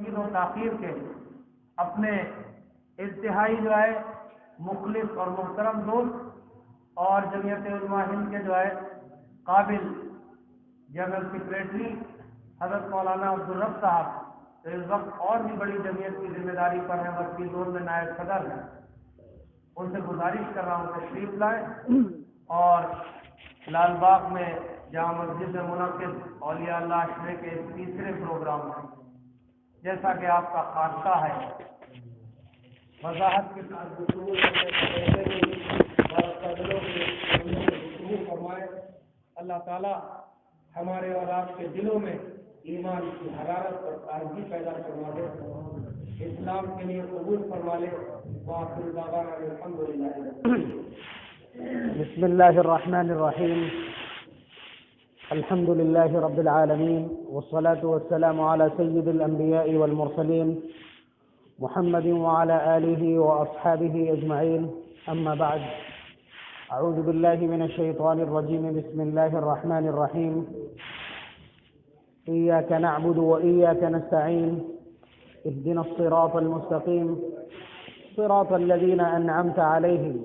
تقدیر و تاخیر کے اپنے انتہائی جو ہے مخلص اور محترم دوست اور جمعیت علماء ہند کے جو ہے قابل جنرل سیکریٹری حضرت مولانا عبدالرب صاحب تو اس وقت اور بھی بڑی جمعیت کی ذمہ داری پر ہیں، وقتی دور میں نائب صدر ہیں، ان سے گزارش کر رہا ہوں تشریف لائیں اور لال باغ میں جامع مسجد میں منعقد اولیاء اللہ عشرے کے تیسرے پروگرام میں جیسا کہ آپ کا خاصہ ہے وضاحت کے ساتھ گفتگو فرمائے۔ اللہ تعالیٰ ہمارے اور آپ کے دلوں میں ایمان کی حرارت اور تازگی پیدا کروا دے، اسلام کے لیے قبول فرما لے۔ وآخر دعوانا الحمدللہ۔ بسم الله الرحمن الرحيم، الحمد لله رب العالمين، والصلاة والسلام على سيد الأنبياء والمرسلين محمد وعلى آله وأصحابه أجمعين، أما بعد، أعوذ بالله من الشيطان الرجيم، بسم الله الرحمن الرحيم، إياك نعبد وإياك نستعين، اهدنا الصراط المستقيم، صراط الذين أنعمت عليهم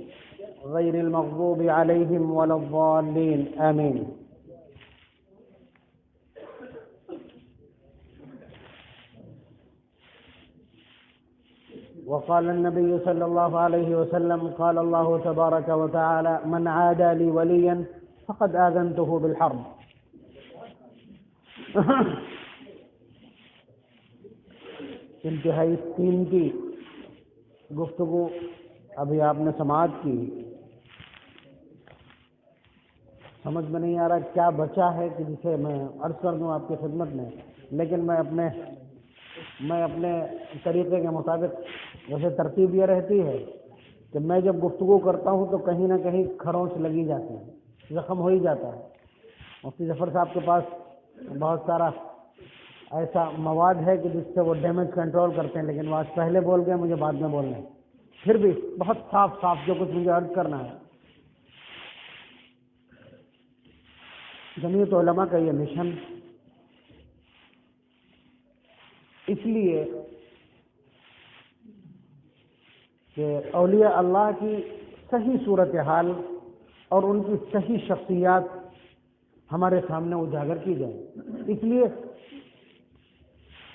غير المغضوب عليهم ولا الضالين، آمين۔ وقال النبي صلى الله عليه وسلم قال الله تبارك وتعالى من عادى لي وليا فقد آذنته بالحرب۔ انتہائی قیمتی گفتگو ابھی آپ نے سماعت کی، سمجھ میں نہیں آ رہا کیا بچا ہے کہ جسے میں عرض کر دوں آپ کی خدمت میں، لیکن میں اپنے طریقے کے مطابق، ویسے ترتیب یہ رہتی ہے کہ میں جب گفتگو کرتا ہوں تو کہیں نہ کہیں کھروچ لگی جاتی ہے، زخم ہو ہی جاتا ہے۔ مفتی ظفر صاحب کے پاس بہت سارا ایسا مواد ہے کہ جس سے وہ ڈیمیج کنٹرول کرتے ہیں، لیکن وہ آج پہلے بول گئے، مجھے بعد میں بولنا ہے، پھر بھی بہت صاف جو کچھ مجھے عرض کرنا ہے۔ جمعیت علماء کا یہ مشن اس لیے کہ اولیاء اللہ کی صحیح صورتحال اور ان کی صحیح شخصیات ہمارے سامنے اجاگر کی جائے، اس لیے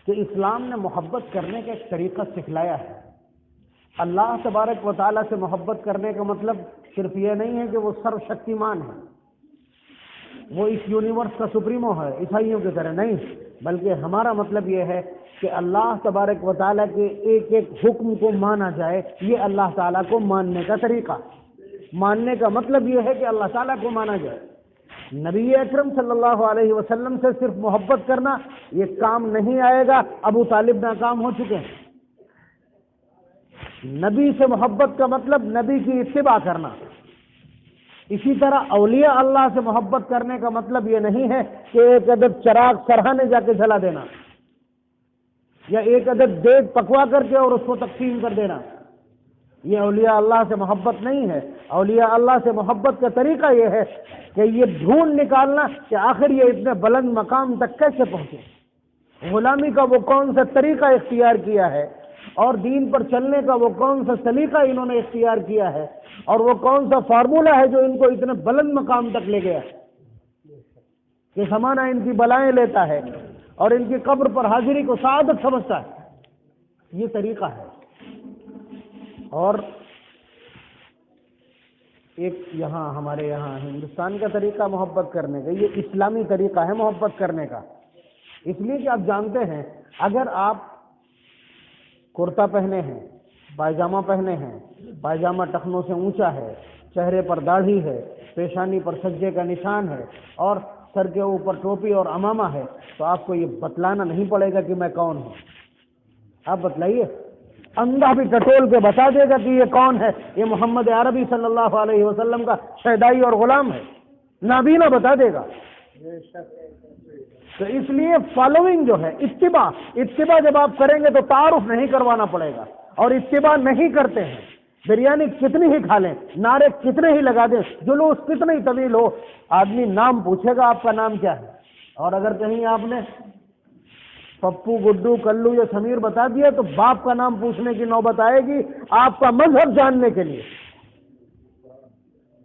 کہ اسلام نے محبت کرنے کا ایک طریقہ سکھلایا ہے۔ اللہ تبارک و تعالیٰ سے محبت کرنے کا مطلب صرف یہ نہیں ہے کہ وہ سرو شکتیمان ہے، وہ اس یونیورس کا سپریمو ہے عیسائیوں کی طرح، نہیں، بلکہ ہمارا مطلب یہ ہے کہ اللہ تبارک و تعالیٰ کے ایک ایک حکم کو مانا جائے۔ یہ اللہ تعالیٰ کو ماننے کا طریقہ، ماننے کا مطلب یہ ہے کہ اللہ تعالیٰ کو مانا جائے۔ نبی اکرم صلی اللہ علیہ وسلم سے صرف محبت کرنا یہ کام نہیں آئے گا، ابو طالب ناکام ہو چکے ہیں۔ نبی سے محبت کا مطلب نبی کی اتباع کرنا۔ اسی طرح اولیاء اللہ سے محبت کرنے کا مطلب یہ نہیں ہے کہ ایک عدد چراغ سرہانے جا کے جلا دینا، یا ایک عدد دیگ پکوا کر کے اور اس کو تقسیم کر دینا، یہ اولیاء اللہ سے محبت نہیں ہے۔ اولیاء اللہ سے محبت کا طریقہ یہ ہے کہ یہ ڈھونڈ نکالنا کہ آخر یہ اتنے بلند مقام تک کیسے پہنچے، غلامی کا وہ کون سا طریقہ اختیار کیا ہے، اور دین پر چلنے کا وہ کون سا سلیقہ انہوں نے اختیار کیا ہے، اور وہ کون سا فارمولہ ہے جو ان کو اتنے بلند مقام تک لے گیا کہ زمانہ ان کی بلائیں لیتا ہے اور ان کی قبر پر حاضری کو سعادت سمجھتا ہے۔ یہ طریقہ ہے۔ اور ایک ہمارے یہاں ہندوستان کا طریقہ محبت کرنے کا، یہ اسلامی طریقہ ہے محبت کرنے کا، اس لیے کہ آپ جانتے ہیں اگر آپ کرتا پہنے ہیں، پائجامہ پہنے ہیں، پائجامہ ٹخنوں سے اونچا ہے، چہرے پر داڑھی ہے، پیشانی پر سجدے کا نشان ہے، اور سر کے اوپر ٹوپی اور عمامہ ہے، تو آپ کو یہ بتلانا نہیں پڑے گا کہ میں کون ہوں۔ آپ بتلائیے، اندھا بھی ٹٹول کے بتا دے گا کہ یہ کون ہے، یہ محمد عربی صلی اللہ علیہ وسلم کا شیدائی اور غلام ہے، نابینا بتا دے گا۔ تو اس لیے فالوئنگ جو ہے، اتباع جب آپ کریں گے تو تعارف نہیں کروانا پڑے گا، اور اتباع نہیں کرتے ہیں، بریانی کتنی ہی کھا لیں، نعرے کتنے ہی لگا دیں، جلوس کتنے ہی طویل ہو، آدمی نام پوچھے گا آپ کا نام کیا ہے، اور اگر کہیں آپ نے پپو گڈو کلو یا سمیر بتا دیا تو باپ کا نام پوچھنے کی نوبت آئے گی آپ کا مذہب جاننے کے لیے.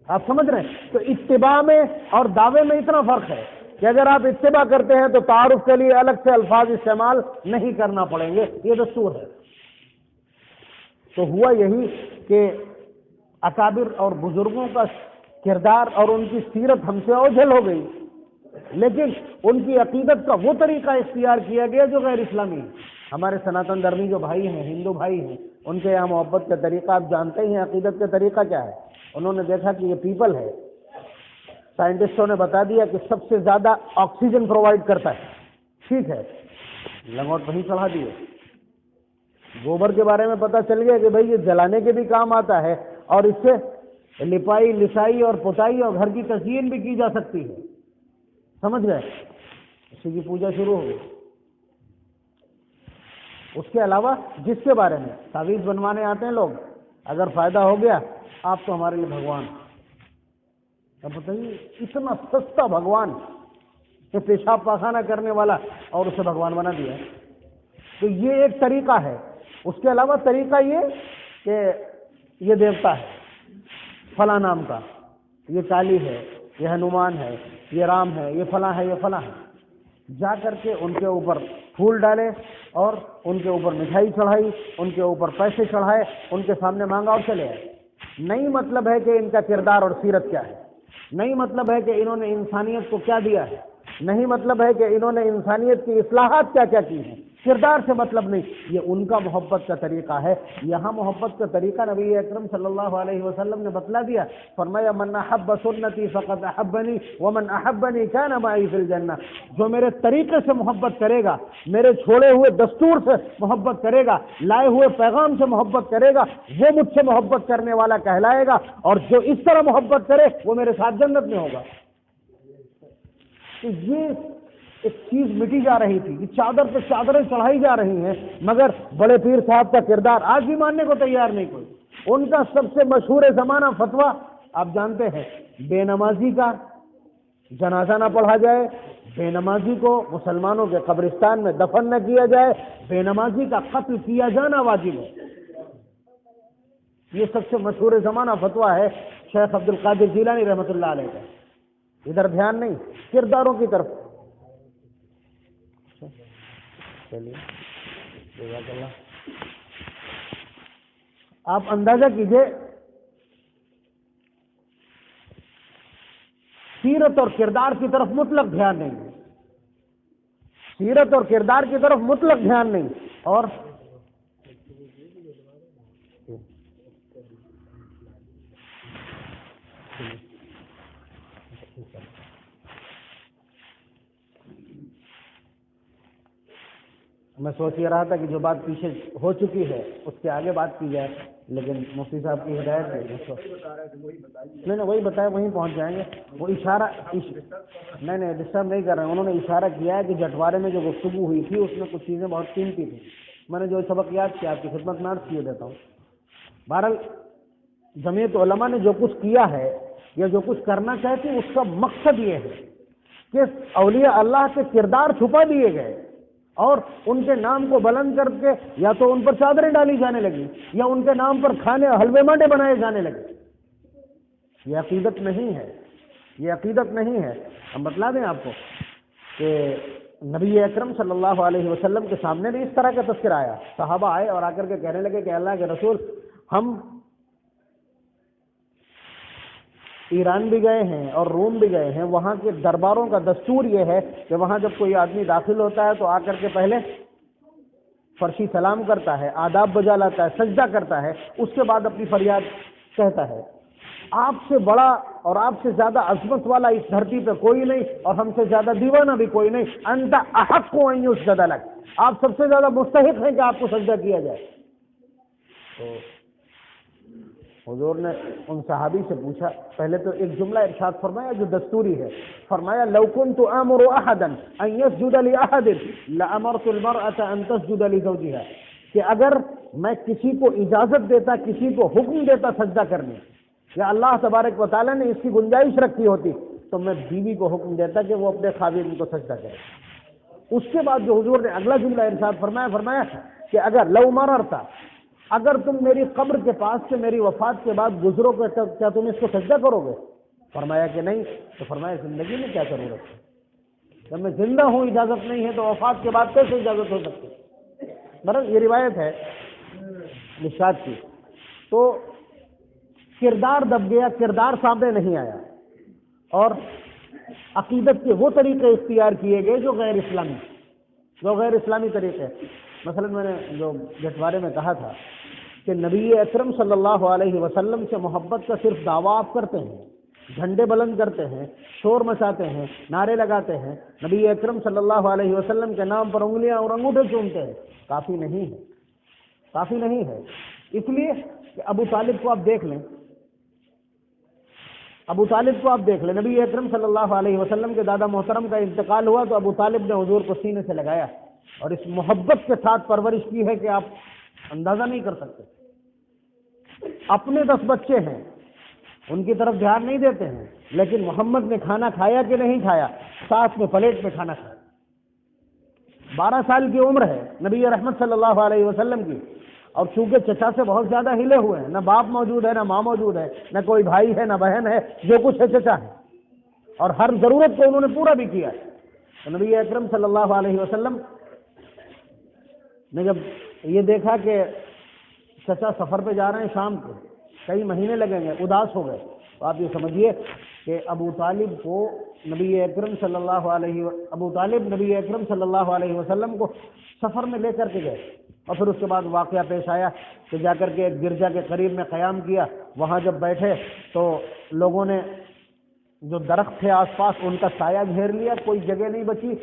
آپ سمجھ رہے ہیں؟ تو اتباع میں اور دعوے میں اتنا فرق ہے کہ اگر آپ اتباع کرتے ہیں تو تعارف کے لیے الگ سے الفاظ استعمال نہیں کرنا پڑیں گے، یہ دستور ہے. تو ہوا یہی کہ اکابر اور بزرگوں کا کردار اور ان کی سیرت ہم سے اوجھل ہو گئی، لیکن ان کی عقیدت کا وہ طریقہ اختیار کیا گیا جو غیر اسلامی ہے. ہمارے سناتن دھرمی جو بھائی ہیں، ہندو بھائی ہیں، ان کے یہاں محبت کا طریقہ آپ جانتے ہی ہیں. عقیدت کا طریقہ کیا ہے؟ انہوں نے دیکھا کہ یہ پیپل ہے، سائنٹسٹوں نے بتا دیا کہ سب سے زیادہ آکسیجن پرووائڈ کرتا ہے. ٹھیک ہے، لنگوٹ وہیں چڑھا دیے. گوبر کے بارے میں پتہ چل گیا کہ بھئی یہ جلانے کے بھی کام آتا ہے اور اس سے لپائی لسائی اور پتائی اور گھر کی تزئین بھی کی جا سکتی ہے. سمجھ گئے؟ اسی کی پوجا شروع ہو گئی. اس کے علاوہ جس کے بارے میں تعویذ بنوانے آتے ہیں لوگ، اگر فائدہ ہو گیا آپ تو ہمارے لیے بھگوان. اب بتائیے اتنا سستا بھگوان کہ پیشاب پاخانہ کرنے والا اور اسے بھگوان بنا دیا. تو یہ ایک طریقہ ہے. اس کے علاوہ طریقہ یہ کہ یہ دیوتا ہے فلاں نام کا، یہ کالی ہے، یہ ہنومان ہے، یہ رام ہے، یہ فلاں ہے، یہ فلاں ہے. جا کر کے ان کے اوپر پھول ڈالے اور ان کے اوپر مٹھائی چڑھائی، ان کے اوپر پیسے چڑھائے، ان کے سامنے مانگا اور چلے آئے. نہیں مطلب ہے کہ ان کا کردار اور سیرت کیا ہے، نہیں مطلب ہے کہ انہوں نے انسانیت کو کیا دیا ہے، نہیں مطلب ہے کہ انہوں نے انسانیت کی اصلاحات کیا کیا کی ہیں. کردار سے مطلب نہیں، یہ ان کا محبت کا طریقہ ہے. یہاں محبت کا طریقہ نبی اکرم صلی اللہ علیہ وسلم نے بتلا دیا. فرمایا من احب سنتی فقد احبنی ومن احبنی کان معی فی الجنہ. جو میرے طریقے سے محبت کرے گا، میرے چھوڑے ہوئے دستور سے محبت کرے گا، لائے ہوئے پیغام سے محبت کرے گا، وہ مجھ سے محبت کرنے والا کہلائے گا. اور جو اس طرح محبت کرے وہ میرے ساتھ جنت میں ہوگا. تو یہ ایک چیز مٹی جا رہی تھی کہ چادر پہ چادریں چڑھائی جا رہی ہیں، مگر بڑے پیر صاحب کا کردار آج بھی ماننے کو تیار نہیں کوئی. ان کا سب سے مشہور زمانہ فتویٰ آپ جانتے ہیں، بے نمازی کا جنازہ نہ پڑھا جائے، بے نمازی کو مسلمانوں کے قبرستان میں دفن نہ کیا جائے، بے نمازی کا قتل کیا جانا واجب ہے. یہ سب سے مشہور زمانہ فتویٰ ہے شیخ عبد القادر جیلانی رحمۃ اللہ علیہ کا. ادھر دھیان نہیں، کرداروں کی طرف. چلیے جزاک اللہ. آپ اندازہ کیجئے سیرت اور کردار کی طرف مطلق دھیان نہیں، سیرت اور کردار کی طرف مطلق دھیان نہیں. اور میں سوچ یہ رہا تھا کہ جو بات پیچھے ہو چکی ہے اس کے آگے بات کی جائے، لیکن مفتی صاحب کی ہدایت ہے. نہیں وہی بتایا، وہیں پہنچ جائیں گے. وہ اشارہ نہیں ڈسٹرب نہیں کر رہے ہیں. انہوں نے اشارہ کیا ہے کہ جٹوارے میں جو گفتگو ہوئی تھی اس میں کچھ چیزیں بہت قیمتی تھیں. میں نے جو سبق یاد کیا آپ کی خدمت میں عرض کیے دیتا ہوں. بہرحال جمعیت علماء نے جو کچھ کیا ہے یا جو کچھ کرنا چاہتی اس کا مقصد یہ ہے کہ اولیاء اللہ کے کردار چھپا دیے گئے اور ان کے نام کو بلند کر کے یا تو ان پر چادریں ڈالی جانے لگی یا ان کے نام پر کھانے حلوے مانڈے بنائے جانے لگے. یہ عقیدت نہیں ہے، یہ عقیدت نہیں ہے. ہم بتلا دیں آپ کو کہ نبی اکرم صلی اللہ علیہ وسلم کے سامنے بھی اس طرح کا تذکرہ آیا. صحابہ آئے اور آ کر کے کہنے لگے کہ اللہ کے رسول، ہم ایران بھی گئے ہیں اور روم بھی گئے ہیں، وہاں کے درباروں کا دستور یہ ہے کہ وہاں جب کوئی آدمی داخل ہوتا ہے تو آ کر کے پہلے فرشی سلام کرتا ہے، آداب بجا لاتا ہے، سجدہ کرتا ہے، اس کے بعد اپنی فریاد کہتا ہے. آپ سے بڑا اور آپ سے زیادہ عظمت والا اس دھرتی پہ کوئی نہیں اور ہم سے زیادہ دیوانہ بھی کوئی نہیں. انت احق ان یسجد لک، آپ سب سے زیادہ مستحق ہیں کہ آپ کو سجدہ کیا جائے. تو حضور نے ان صحابی سے پوچھا، پہلے تو ایک جملہ ارشاد فرمایا جو دستوری ہے. فرمایا لو كنت آمر احدا ان يسجد لاحد لامرت المرأة ان تسجد لزوجها، کہ اگر میں کسی کو اجازت دیتا، کسی کو حکم دیتا سجدہ کرنے، یا اللہ تبارک و تعالیٰ نے اس کی گنجائش رکھی ہوتی تو میں بیوی کو حکم دیتا کہ وہ اپنے خاوند کو سجدہ کرے. اس کے بعد جو حضور نے اگلا جملہ ارشاد فرمایا کہ اگر لو مررتا، اگر تم میری قبر کے پاس سے میری وفات کے بعد گزرو گے تو کیا تم اس کو سجدہ کرو گے؟ فرمایا کہ نہیں. تو فرمایا زندگی میں کیا ضرورت ہے، جب میں زندہ ہوں اجازت نہیں ہے تو وفات کے بعد کیسے اجازت ہو سکتی؟ برحال یہ روایت ہے مشکات کی. تو کردار دب گیا، کردار سامنے نہیں آیا، اور عقیدت کے وہ طریقے اختیار کیے گئے جو غیر اسلامی طریقے. مثلا میں نے جو جٹوارے میں کہا تھا کہ نبی اکرم صلی اللہ علیہ وسلم سے محبت کا صرف دعویٰ آپ کرتے ہیں، جھنڈے بلند کرتے ہیں، شور مچاتے ہیں، نعرے لگاتے ہیں، نبی اکرم صلی اللہ علیہ وسلم کے نام پر انگلیاں اور انگوٹھے چومتے ہیں، کافی نہیں ہے. اس لیے کہ ابو طالب کو آپ دیکھ لیں، نبی اکرم صلی اللہ علیہ وسلم کے دادا محترم کا انتقال ہوا تو ابو طالب نے حضور کو سینے سے لگایا اور اس محبت کے ساتھ پرورش کی ہے کہ آپ اندازہ نہیں کر سکتے. اپنے 10 بچے ہیں، ان کی طرف دھیان نہیں دیتے ہیں، لیکن محمد نے کھانا کھایا کہ نہیں کھایا، ساتھ میں پلیٹ میں کھانا کھایا. 12 سال کی عمر ہے نبی رحمت صلی اللہ علیہ وسلم کی، اور چونکہ چچا سے بہت زیادہ ہلے ہوئے ہیں، نہ باپ موجود ہے، نہ ماں موجود ہے، نہ کوئی بھائی ہے، نہ بہن ہے، جو کچھ ہے چچا ہے، اور ہر ضرورت کو انہوں نے پورا بھی کیا. تو نبی اکرم صلی اللہ علیہ وسلم نے جب یہ دیکھا کہ چچا سفر پہ جا رہے ہیں شام کو، کئی مہینے لگیں گے، اداس ہو گئے. تو آپ یہ سمجھیے کہ ابو طالب نبی اکرم صلی اللہ علیہ وسلم کو سفر میں لے کر کے گئے. اور پھر اس کے بعد واقعہ پیش آیا کہ جا کر کے ایک گرجا کے قریب میں قیام کیا. وہاں جب بیٹھے تو لوگوں نے جو درخت تھے آس پاس ان کا سایہ گھیر لیا، کوئی جگہ نہیں بچی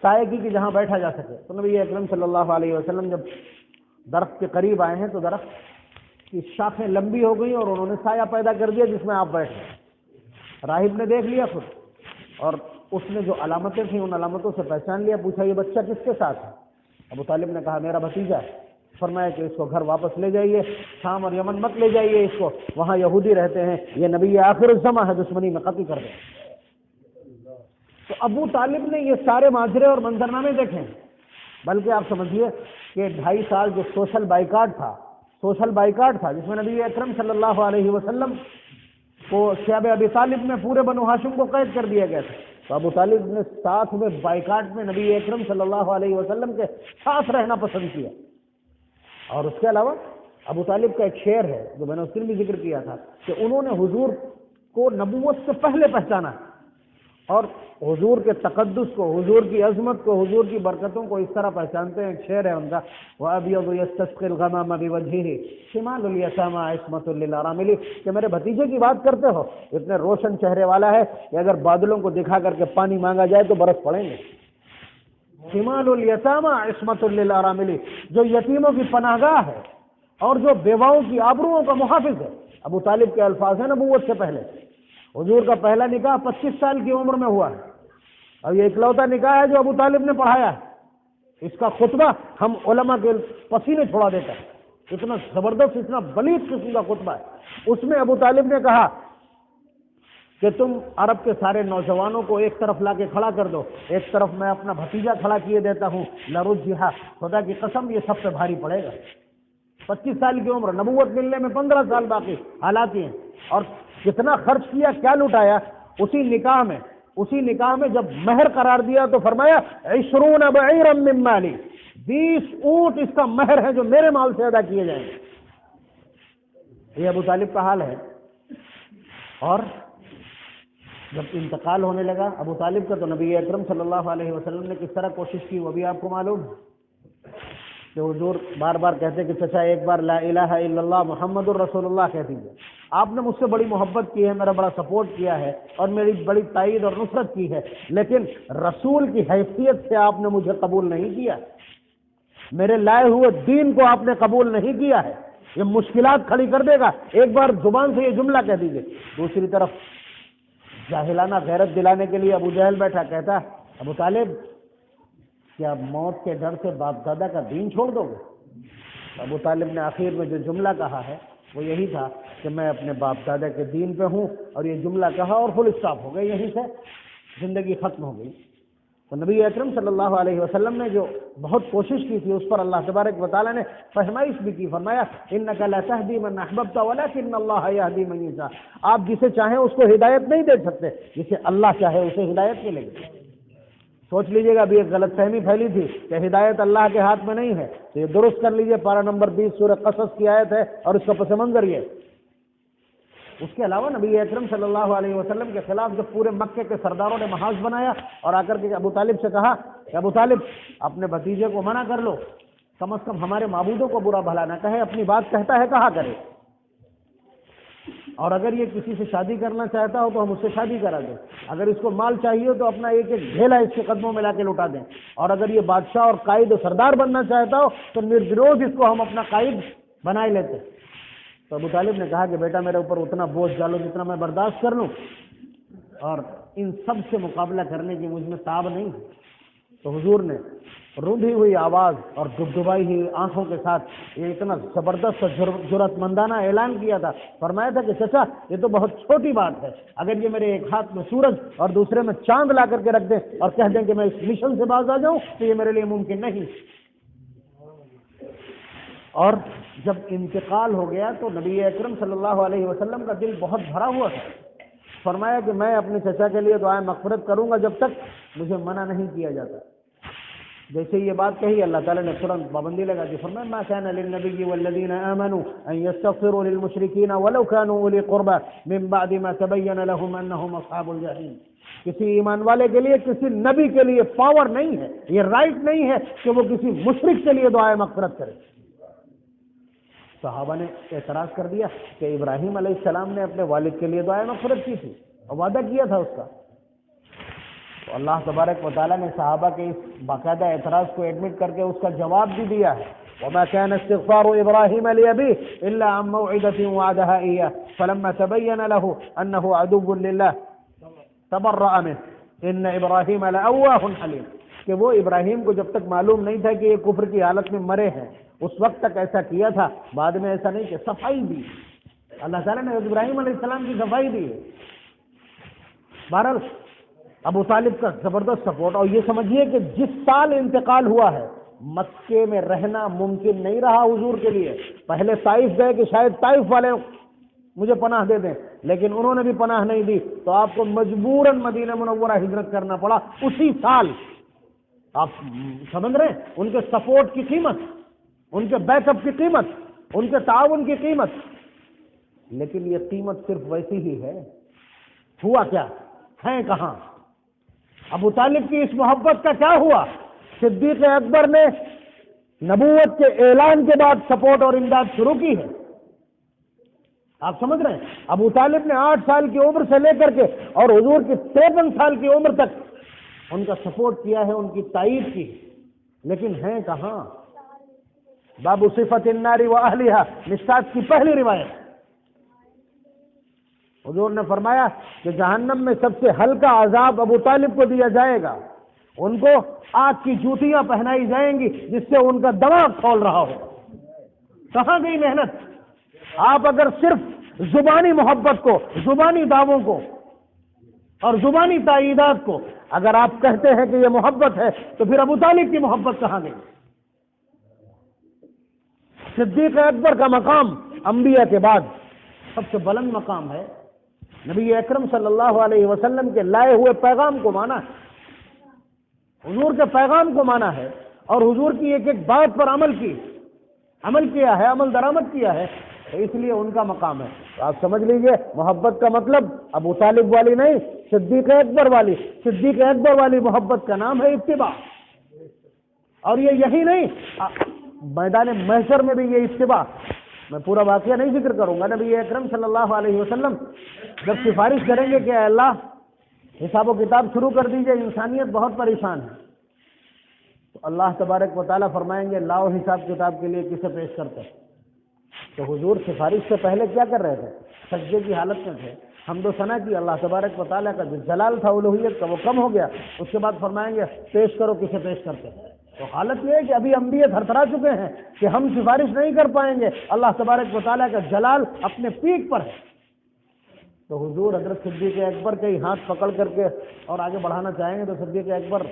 سایہ کی کہ جہاں بیٹھا جا سکے. تو نبی اکرم صلی اللہ علیہ وسلم جب درخت کے قریب آئے ہیں تو درخت کی شاخیں لمبی ہو گئی اور انہوں نے سایہ پیدا کر دیا جس میں آپ بیٹھ گئے. راہب نے دیکھ لیا خود، اور اس نے جو علامتیں تھیں ان علامتوں سے پہچان لیا. پوچھا یہ بچہ کس کے ساتھ ہے؟ ابو طالب نے کہا میرا بھتیجا ہے. فرمایا کہ اس کو گھر واپس لے جائیے، شام اور یمن مت لے جائیے اس کو، وہاں یہودی رہتے ہیں، یہ نبی آخر الزماں ہے، دشمنی میں قتل کر دیں. تو ابو طالب نے یہ سارے ماجرے اور منظرنامے دیکھے، بلکہ آپ سمجھیے کہ 2.5 سال جو سوشل بائیکاٹ تھا جس میں نبی اکرم صلی اللہ علیہ وسلم کو شیب ابی طالب میں پورے بنو ہاشم کو قید کر دیا گیا تھا. تو ابو طالب نے ساتھ میں بائیکاٹ میں نبی اکرم صلی اللہ علیہ وسلم کے ساتھ رہنا پسند کیا. اور اس کے علاوہ ابو طالب کا ایک شعر ہے جو میں نے اس دن بھی ذکر کیا تھا کہ انہوں نے حضور کو نبوت سے پہلے پہچانا اور حضور کے تقدس کو، حضور کی عظمت کو، حضور کی برکتوں کو اس طرح پہچانتے ہیں. ایک شعر ہے ان کا، وَأَبْيَضُ يَسْتَسْقِي الْغَمَامَ بِوَجْهِهِ شِمَالُ الْيَتَامَىٰ عِصْمَةٌ لِّلْأَرَامِلِ، کہ میرے بھتیجے کی بات کرتے ہو، اتنے روشن چہرے والا ہے کہ اگر بادلوں کو دکھا کر کے پانی مانگا جائے تو برس پڑیں گے. شِمَالُ الْيَتَامَىٰ عِصْمَةٌ لِّلْأَرَامِلِ، جو یتیموں کی پناہ گاہ ہے اور جو بیواؤں کی آبروؤں کا محافظ ہے. ابو طالب کے الفاظ ہیں نبوت سے پہلے. حضور کا پہلا نکاح 25 سال کی عمر میں ہوا ہے، اور یہ اکلوتا نکاح ہے جو ابو طالب نے پڑھایا ہے. اس کا خطبہ ہم علماء کے پسینے چھوڑا دیتا ہے، اتنا زبردست، اتنا بلیغ قسم کا خطبہ ہے. اس میں ابو طالب نے کہا کہ تم عرب کے سارے نوجوانوں کو ایک طرف لا کے کھڑا کر دو، ایک طرف میں اپنا بھتیجا کھڑا کیے دیتا ہوں، لرجھا، خدا کی قسم یہ سب سے بھاری پڑے گا. 25 سال کی عمر، نبوت ملنے میں 15 سال باقی، حالات یہ ہیں. اور کتنا خرچ کیا، کیا لٹایا اسی نکاح میں جب مہر قرار دیا تو فرمایا 20 بعیرا من مالی، 20 اونٹ اس کا مہر ہے جو میرے مال سے ادا کیے جائیں گے. یہ ابو طالب کا حال ہے. اور جب انتقال ہونے لگا ابو طالب کا تو نبی اکرم صلی اللہ علیہ وسلم نے کس طرح کوشش کی وہ بھی آپ کو معلوم کہ حضور بار بار کہتے کہ چچا ایک بار لا الہ الا اللہ محمد الرسول اللہ کہہ دیجیے. آپ نے مجھ سے بڑی محبت کی ہے، میرا بڑا سپورٹ کیا ہے اور میری بڑی تائید اور نصرت کی ہے، لیکن رسول کی حیثیت سے آپ نے مجھے قبول نہیں کیا، میرے لائے ہوئے دین کو آپ نے قبول نہیں کیا ہے. یہ مشکلات کھڑی کر دے گا. ایک بار زبان سے یہ جملہ کہہ دیجیے. دوسری طرف جاہلانہ غیرت دلانے کے لیے ابو جہل بیٹھا، کہتا ابو طالب کیا موت کے ڈر سے باپ دادا کا دین چھوڑ دو گے؟ ابو طالب نے آخر میں جو جملہ کہا ہے وہ یہی تھا کہ میں اپنے باپ دادا کے دین پہ ہوں، اور یہ جملہ کہا اور فل اسٹاپ ہو گئی، یہیں سے زندگی ختم ہو گئی. تو نبی اکرم صلی اللہ علیہ وسلم نے جو بہت کوشش کی تھی اس پر اللہ تبارک و تعالیٰ نے فہمائش بھی کی، فرمایا انک لا تہدی من احببت ولکن اللہ یہدی من یشاء، آپ جسے چاہیں اس کو ہدایت نہیں دے سکتے، جسے اللہ چاہے اسے ہدایت ملے گی۔ سوچ لیجئے گا، ابھی ایک غلط فہمی پھیلی تھی کہ ہدایت اللہ کے ہاتھ میں نہیں ہے، تو یہ درست کر لیجئے، پارہ نمبر 20 سورہ قصص کی آیت ہے اور اس کا پس منظر یہ۔ اس کے علاوہ نبی اکرم صلی اللہ علیہ وسلم کے خلاف جب پورے مکے کے سرداروں نے محاذ بنایا اور آ کر کے ابو طالب سے کہا کہ ابو طالب اپنے بھتیجے کو منع کر لو، کم از کم ہمارے معبودوں کو برا بھلا نہ کہے، اپنی بات کہتا ہے کہا کرے، اور اگر یہ کسی سے شادی کرنا چاہتا ہو تو ہم اس سے شادی کرا دیں، اگر اس کو مال چاہیے ہو تو اپنا ایک ایک ڈھیلا اس کے قدموں میں لا کے لوٹا دیں، اور اگر یہ بادشاہ اور قائد و سردار بننا چاہتا ہو تو نربروز اس کو ہم اپنا قائد بنائے لیتے۔ تو ابو طالب نے کہا کہ بیٹا میرے اوپر اتنا بوجھ ڈالو جتنا میں برداشت کر لوں، اور ان سب سے مقابلہ کرنے کی مجھ میں تاب نہیں ہے۔ تو حضور نے روندھی ہوئی آواز اور دبدبائی ہوئی آنکھوں کے ساتھ یہ اتنا زبردست جرأت مندانہ اعلان کیا تھا، فرمایا تھا کہ چچا یہ تو بہت چھوٹی بات ہے، اگر یہ میرے ایک ہاتھ میں سورج اور دوسرے میں چاند لا کر کے رکھ دیں اور کہہ دیں کہ میں اس مشن سے باز آ جاؤں تو یہ میرے لیے ممکن نہیں۔ اور جب انتقال ہو گیا تو نبی اکرم صلی اللہ علیہ وسلم کا دل بہت بھرا ہوا تھا، فرمایا کہ میں اپنے چچا کے لیے دعائیں مغفرت کروں گا جب تک مجھے منع نہیں کیا جاتا۔ جیسے یہ بات کہی اللہ تعالیٰ نے فوراً پابندی لگا دی، فرمایا ما كان للنبي والذين آمنوا ان يستغفروا للمشركين ولو كانوا اولي قربى من بعد ما تبين لهم انهم اصحاب الجحيم۔ کسی ایمان والے کے لیے، کسی نبی کے لیے پاور نہیں ہے، یہ رائٹ نہیں ہے کہ وہ کسی مشرک کے لیے دعائیں مغفرت کرے۔ صحابہ نے اعتراض کر دیا کہ ابراہیم علیہ السلام نے اپنے والد کے لیے دعائیں مغفرت کی تھی اور وعدہ کیا تھا اس کا۔ تو اللہ تبارک و تعالیٰ نے صحابہ کے اس باقاعدہ اعتراض کو ایڈمٹ کر کے اس کا جواب بھی دیا ہے، وما كان استغفار ابراہیم لأبیہ الا عن موعدۃ وعدها ایاہ فلما تبین له انه عدو للہ تبرأ منہ ان ابراہیم لأواہ حلیم، کہ وہ ابراہیم کو جب تک معلوم نہیں تھا کہ یہ کفر کی حالت میں مرے ہیں اس وقت تک ایسا کیا تھا، بعد میں ایسا نہیں کہ صفائی دی، اللہ تعالیٰ نے ابراہیم علیہ السلام کی صفائی دی ہے۔ بہرحال ابو طالب کا زبردست سپورٹ، اور یہ سمجھیے کہ جس سال انتقال ہوا ہے مکے میں رہنا ممکن نہیں رہا حضور کے لیے، پہلے طائف گئے کہ شاید طائف والے مجھے پناہ دے دیں، لیکن انہوں نے بھی پناہ نہیں دی تو آپ کو مجبوراً مدینہ منورہ ہجرت کرنا پڑا اسی سال۔ آپ سمجھ رہے ہیں ان کے سپورٹ کی قیمت، ان کے بیک اپ کی قیمت، ان کے تعاون کی قیمت، لیکن یہ قیمت صرف ویسی ہی ہے۔ ہوا کیا ہے کہاں؟ ابو طالب کی اس محبت کا کیا ہوا؟ صدیق اکبر نے نبوت کے اعلان کے بعد سپورٹ اور امداد شروع کی ہے۔ آپ سمجھ رہے ہیں ابو طالب نے 8 سال کی عمر سے لے کر کے اور حضور کی 53 سال کی عمر تک ان کا سپورٹ کیا ہے، ان کی تائید کی، لیکن ہیں کہاں؟ باب صفت النار واہلھا، مشکات کی پہلی روایت، حضور نے فرمایا کہ جہنم میں سب سے ہلکا عذاب ابو طالب کو دیا جائے گا، ان کو آگ کی جوتیاں پہنائی جائیں گی جس سے ان کا دماغ کھول رہا ہو۔ کہاں گئی محنت؟ آپ اگر صرف زبانی محبت کو، زبانی دعووں کو اور زبانی تائیدات کو اگر آپ کہتے ہیں کہ یہ محبت ہے تو پھر ابو طالب کی محبت کہاں گئی؟ صدیق اکبر کا مقام انبیاء کے بعد سب سے بلند مقام ہے۔ نبی اکرم صلی اللہ علیہ وسلم کے لائے ہوئے پیغام کو مانا ہے، حضور کے پیغام کو مانا ہے، اور حضور کی ایک ایک بات پر عمل کیا ہے، عمل درآمد کیا ہے، تو اس لیے ان کا مقام ہے۔ تو آپ سمجھ لیجئے محبت کا مطلب ابو طالب والی نہیں، صدیق اکبر والی۔ صدیق اکبر والی محبت کا نام ہے اتباع، اور یہ یہی نہیں، میدان محشر میں بھی یہ اتباع۔ میں پورا واقعہ نہیں ذکر کروں گا، نبی اکرم صلی اللہ علیہ وسلم جب سفارش کریں گے کہ اے اللہ حساب و کتاب شروع کر دیجئے، انسانیت بہت پریشان ہے، تو اللہ تبارک و تعالیٰ فرمائیں گے لاؤ حساب کتاب کے لیے کسے پیش کرتے۔ تو حضور سفارش سے پہلے کیا کر رہے تھے؟ سجدے کی حالت میں تھے، حمد و ثنا کی، اللہ تبارک و تعالیٰ کا جو جلال تھا الوہیت کا وہ کم ہو گیا، اس کے بعد فرمائیں گے پیش کرو کسے پیش کرتے۔ تو حالت یہ ہے کہ ابھی انبیاء تھرتھرا چکے ہیں کہ ہم سفارش نہیں کر پائیں گے، اللہ تبارک و تعالیٰ کا جلال اپنے پیک پر ہے۔ تو حضور حضرت صدیق اکبر کے ہی ہاتھ پکڑ کر کے اور آگے بڑھانا چاہیں گے تو صدیق اکبر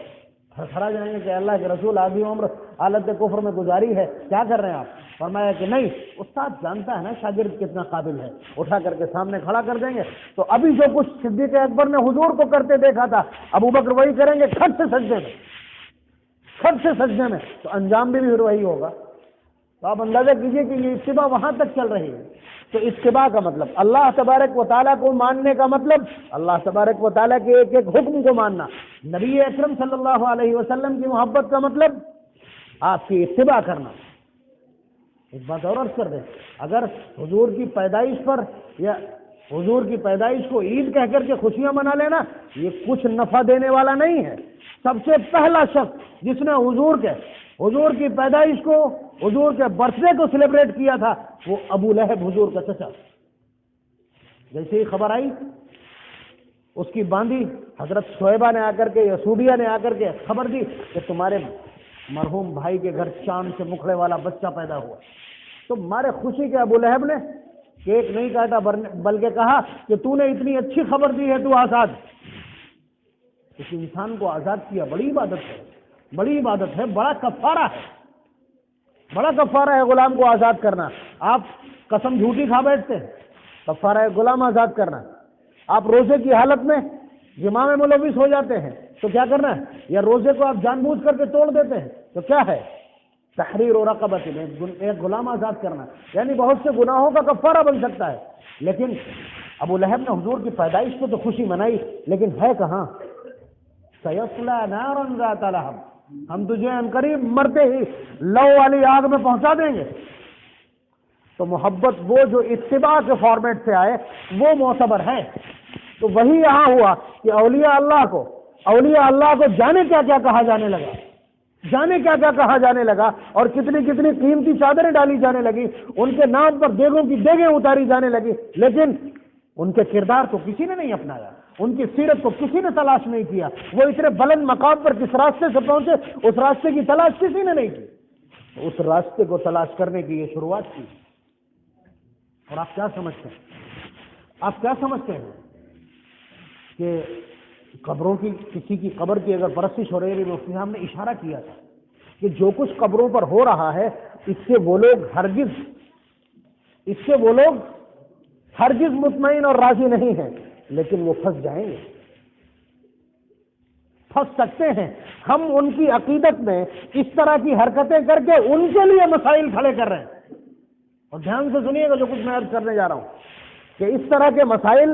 تھرتھرا جائیں گے کہ اللہ کے رسول آدھی عمر حالت کفر میں گزاری ہے، کیا کر رہے ہیں آپ؟ فرمایا کہ نہیں، استاد جانتا ہے نا شاگرد کتنا قابل ہے، اٹھا کر کے سامنے کھڑا کر دیں گے۔ تو ابھی جو کچھ صدیق اکبر نے حضور کو کرتے دیکھا تھا، ابو بکر وہی کریں گے کھٹ سے سجدے میں، کھٹ سے سجدے میں، تو انجام بھی پھر وہی ہوگا۔ تو آپ اندازہ کیجئے کہ یہ اتباع وہاں تک چل رہی ہے۔ تو اتباع کا مطلب اللہ تبارک و تعالیٰ کو ماننے کا مطلب اللہ تبارک و تعالیٰ کے ایک ایک حکم کو ماننا، نبی اکرم صلی اللہ علیہ وسلم کی محبت کا مطلب آپ کی اتباع کرنا۔ ایک بات اور عرض کر دیں، اگر حضور کی پیدائش پر یا حضور کی پیدائش کو عید کہہ کر کے خوشیاں منا لینا، یہ کچھ نفع دینے والا نہیں ہے۔ سب سے پہلا شخص جس نے حضور کی پیدائش کو، حضور کے برتھ ڈے کو سیلیبریٹ کیا تھا، وہ ابو لہب، حضور کا چچا۔ جیسے ہی خبر آئی، اس کی باندھی حضرت شعیبہ نے آ کر کے، یسوبیہ نے آ کر کے خبر دی کہ تمہارے مرحوم بھائی کے گھر چاند سے مکھڑے والا بچہ پیدا ہوا۔ تو مارے خوشی کے ابو لہب نے کیک نہیں کاٹا، بلکہ کہا کہ تو نے اتنی اچھی خبر دی ہے، تو آزاد۔ اس انسان کو آزاد کیا بڑی عبادت ہے، بڑی عبادت ہے، بڑا کفارہ ہے، بڑا کفارہ ہے غلام کو آزاد کرنا۔ آپ قسم جھوٹی کھا بیٹھتے ہیں، کفارہ ہے غلام آزاد کرنا۔ آپ روزے کی حالت میں جماع میں ملوث ہو جاتے ہیں تو کیا کرنا ہے؟ یا روزے کو آپ جان بوجھ کر کے توڑ دیتے ہیں تو کیا ہے؟ تحریر و رقبۃ، ایک غلام آزاد کرنا، یعنی بہت سے گناہوں کا کفارہ بن سکتا ہے۔ لیکن ابو لہب نے حضور کی پیدائش کو تو خوشی منائی، لیکن ہے کہاں؟ سیصلی نارا ذات لہب، ہم تجھے عنقریب مرتے ہی لو والی آگ میں پہنچا دیں گے۔ تو محبت وہ جو اتباع کے فارمیٹ سے آئے وہ معتبر ہے۔ تو وہی یہاں ہوا کہ اولیاء اللہ کو جانے کیا کیا کہا جانے لگا، جانے کیا کیا کہا جانے لگا، اور کتنی کتنی قیمتی چادریں ڈالی جانے لگی، ان کے نام پر دیگوں کی دیگیں اتاری جانے لگی، لیکن ان کے کردار کو کسی نے نہیں اپنایا، ان کی سیرت کو کسی نے تلاش نہیں کیا۔ وہ اتنے بلند مقام پر کس راستے سے پہنچے، اس راستے کی تلاش کسی نے نہیں کی۔ اس راستے کو تلاش کرنے کی یہ شروعات کی۔ اور آپ کیا سمجھتے ہیں؟ آپ کیا سمجھتے ہیں کہ قبروں کی، کسی کی قبر کی اگر پرستش ہو رہی ہے، مفتی صاحب نے اشارہ کیا تھا کہ جو کچھ قبروں پر ہو رہا ہے، اس سے وہ لوگ ہرگز مطمئن اور راضی نہیں ہیں، لیکن وہ پھنس جائیں گے، پھنس سکتے ہیں۔ ہم ان کی عقیدت میں اس طرح کی حرکتیں کر کے ان کے لیے مسائل کھڑے کر رہے ہیں۔ اور دھیان سے سنیے گا جو کچھ میں عرض کرنے جا رہا ہوں، کہ اس طرح کے مسائل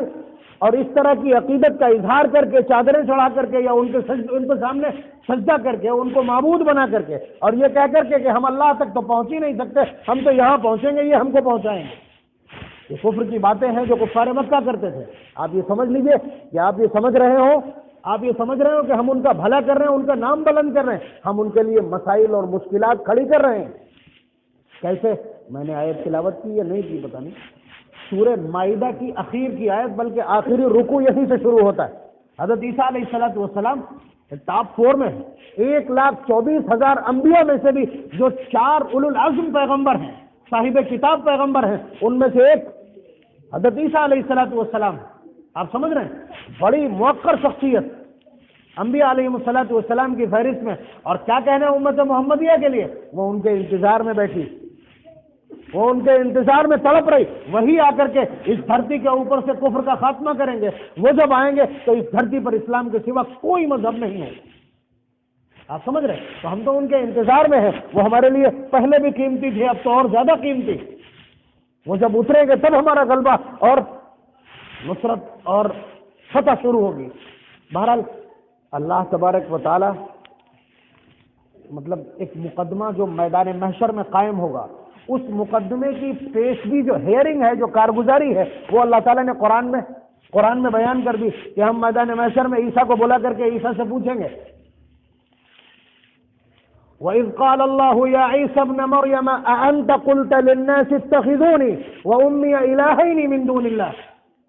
اور اس طرح کی عقیدت کا اظہار کر کے، چادریں چڑھا کر کے، یا ان کے سامنے سجدہ کر کے، ان کو معبود بنا کر کے، اور یہ کہہ کر کے کہ ہم اللہ تک تو پہنچ ہی نہیں سکتے، ہم تو یہاں پہنچیں گے، یہ ہم کو پہنچائیں گے، یہ کفر کی باتیں ہیں جو کفار مکہ کرتے تھے۔ آپ یہ سمجھ لیجئے کہ آپ یہ سمجھ رہے ہو کہ ہم ان کا بھلا کر رہے ہیں، ان کا نام بلند کر رہے ہیں، ہم ان کے لیے مسائل اور مشکلات کھڑی کر رہے ہیں۔ کیسے؟ میں نے آیت تلاوت کی یا نہیں کی پتہ نہیں، سورہ مائدہ کی اخیر کی آیت، بلکہ آخری رکوع یہیں سے شروع ہوتا ہے۔ حضرت عیسیٰ علیہ السلام ٹاپ 4 میں ہیں، 1,24,000 انبیاء میں سے بھی جو 4 اولو العزم پیغمبر ہیں، صاحب کتاب پیغمبر ہیں، ان میں سے ایک حضرت عیسیٰ علیہ السلام۔ آپ سمجھ رہے ہیں؟ بڑی موقر شخصیت انبیاء علیہ السلام کی فہرست میں۔ اور کیا کہنا ہے امت محمدیہ کے لیے؟ وہ ان کے انتظار میں بیٹھی، وہ ان کے انتظار میں تڑپ رہی، وہی آ کر کے اس دھرتی کے اوپر سے کفر کا خاتمہ کریں گے۔ وہ جب آئیں گے تو اس دھرتی پر اسلام کے سوا کوئی مذہب نہیں ہوگا۔ آپ سمجھ رہے ہیں؟ تو ہم تو ان کے انتظار میں ہیں، وہ ہمارے لیے پہلے بھی قیمتی تھے، اب تو اور زیادہ قیمتی۔ وہ جب اتریں گے تب ہمارا غلبہ اور نصرت اور فتح شروع ہوگی۔ بہرحال اللہ تبارک و تعالی مطلب ایک مقدمہ جو میدان محشر میں قائم ہوگا، اس مقدمے کی پیشگی جو ہیئرنگ ہے، جو کارگزاری ہے، وہ اللہ تعالیٰ نے قرآن میں بیان کر دی کہ ہم میدان محشر میں عیسیٰ کو بلا کر کے عیسیٰ سے پوچھیں گے، وَإِذْ قَالَ اللَّهُ يَا عِيسَى ابْنَ مَرْيَمَ أَأَنْتَ قُلْتَ لِلنَّاسِ اتَّخِذُونِي وَأُمِّيَ إِلَٰهَيْنِ مِن دُونِ اللَّهِ،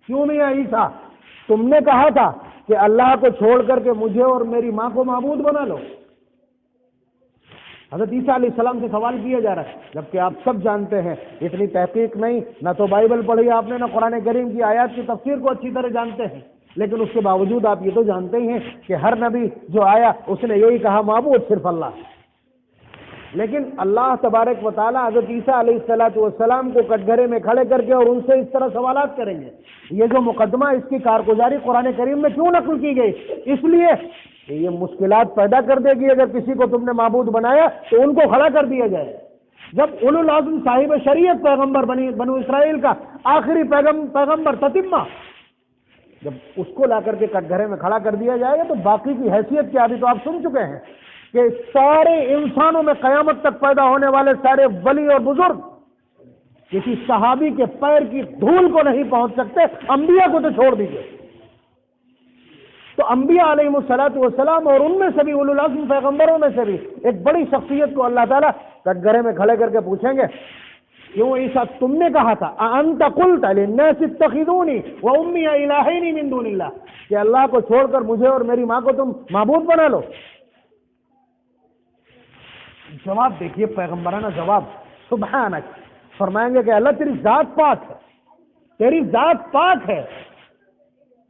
کیوں نہیں عیسیٰ تم نے کہا تھا کہ اللہ کو چھوڑ کر کے مجھے اور میری ماں کو معبود بنا لو۔ حضرت عیسیٰ علیہ السلام سے سوال کیا جا رہا ہے، جبکہ آپ سب جانتے ہیں، اتنی تحقیق نہیں، نہ تو بائبل پڑھی آپ نے، نہ قرآن کریم کی آیات کی تفسیر کو اچھی طرح جانتے ہیں۔ لیکن اس کے باوجود آپ یہ تو جانتے ہی ہیں کہ ہر نبی جو آیا اس نے یہی کہا معبود صرف اللہ. لیکن اللہ تبارک و تعالیٰ حضرت عیسیٰ علیہ السلام کو کٹگھرے میں کھڑے کر کے اور ان سے اس طرح سوالات کریں گے. یہ جو مقدمہ اس کی کارگزاری قرآن کریم میں کیوں نقل کی گئی؟ اس لیے کہ یہ مشکلات پیدا کر دے گی. اگر کسی کو تم نے معبود بنایا تو ان کو کھڑا کر دیا جائے. جب اولو العزم صاحب شریعت پیغمبر بنو اسرائیل کا آخری پیغمبر تتمہ، جب اس کو لا کر کے کٹگھرے میں کھڑا کر دیا جائے گا تو باقی کی حیثیت کیا؟ ابھی تو آپ سن چکے ہیں کہ سارے انسانوں میں قیامت تک پیدا ہونے والے سارے ولی اور بزرگ کسی صحابی کے پیر کی دھول کو نہیں پہنچ سکتے، انبیاء کو تو چھوڑ دیجیے. تو انبیاء علیہ السلام اور ان میں سے بھی اولو العزم پیغمبروں میں سے بھی ایک بڑی شخصیت کو اللہ تعالیٰ کٹگھرے میں کھڑے کر کے پوچھیں گے، کیوں عیسیٰ تم نے کہا تھا اَأَنْتَ قُلْتَ لِلنَّاسِ اتَّخِذُونِي وَأُمِّيَ إِلَٰهَيْنِ مِن دُونِ اللَّهِ کہ اللہ کو چھوڑ کر مجھے اور میری ماں کو تم معبود بنا لو. جواب دیکھیے پیغمبرانہ جواب، سبحانک، فرمائیں گے کہ اللہ تیری ذات پاک ہے، تیری ذات پاک ہے.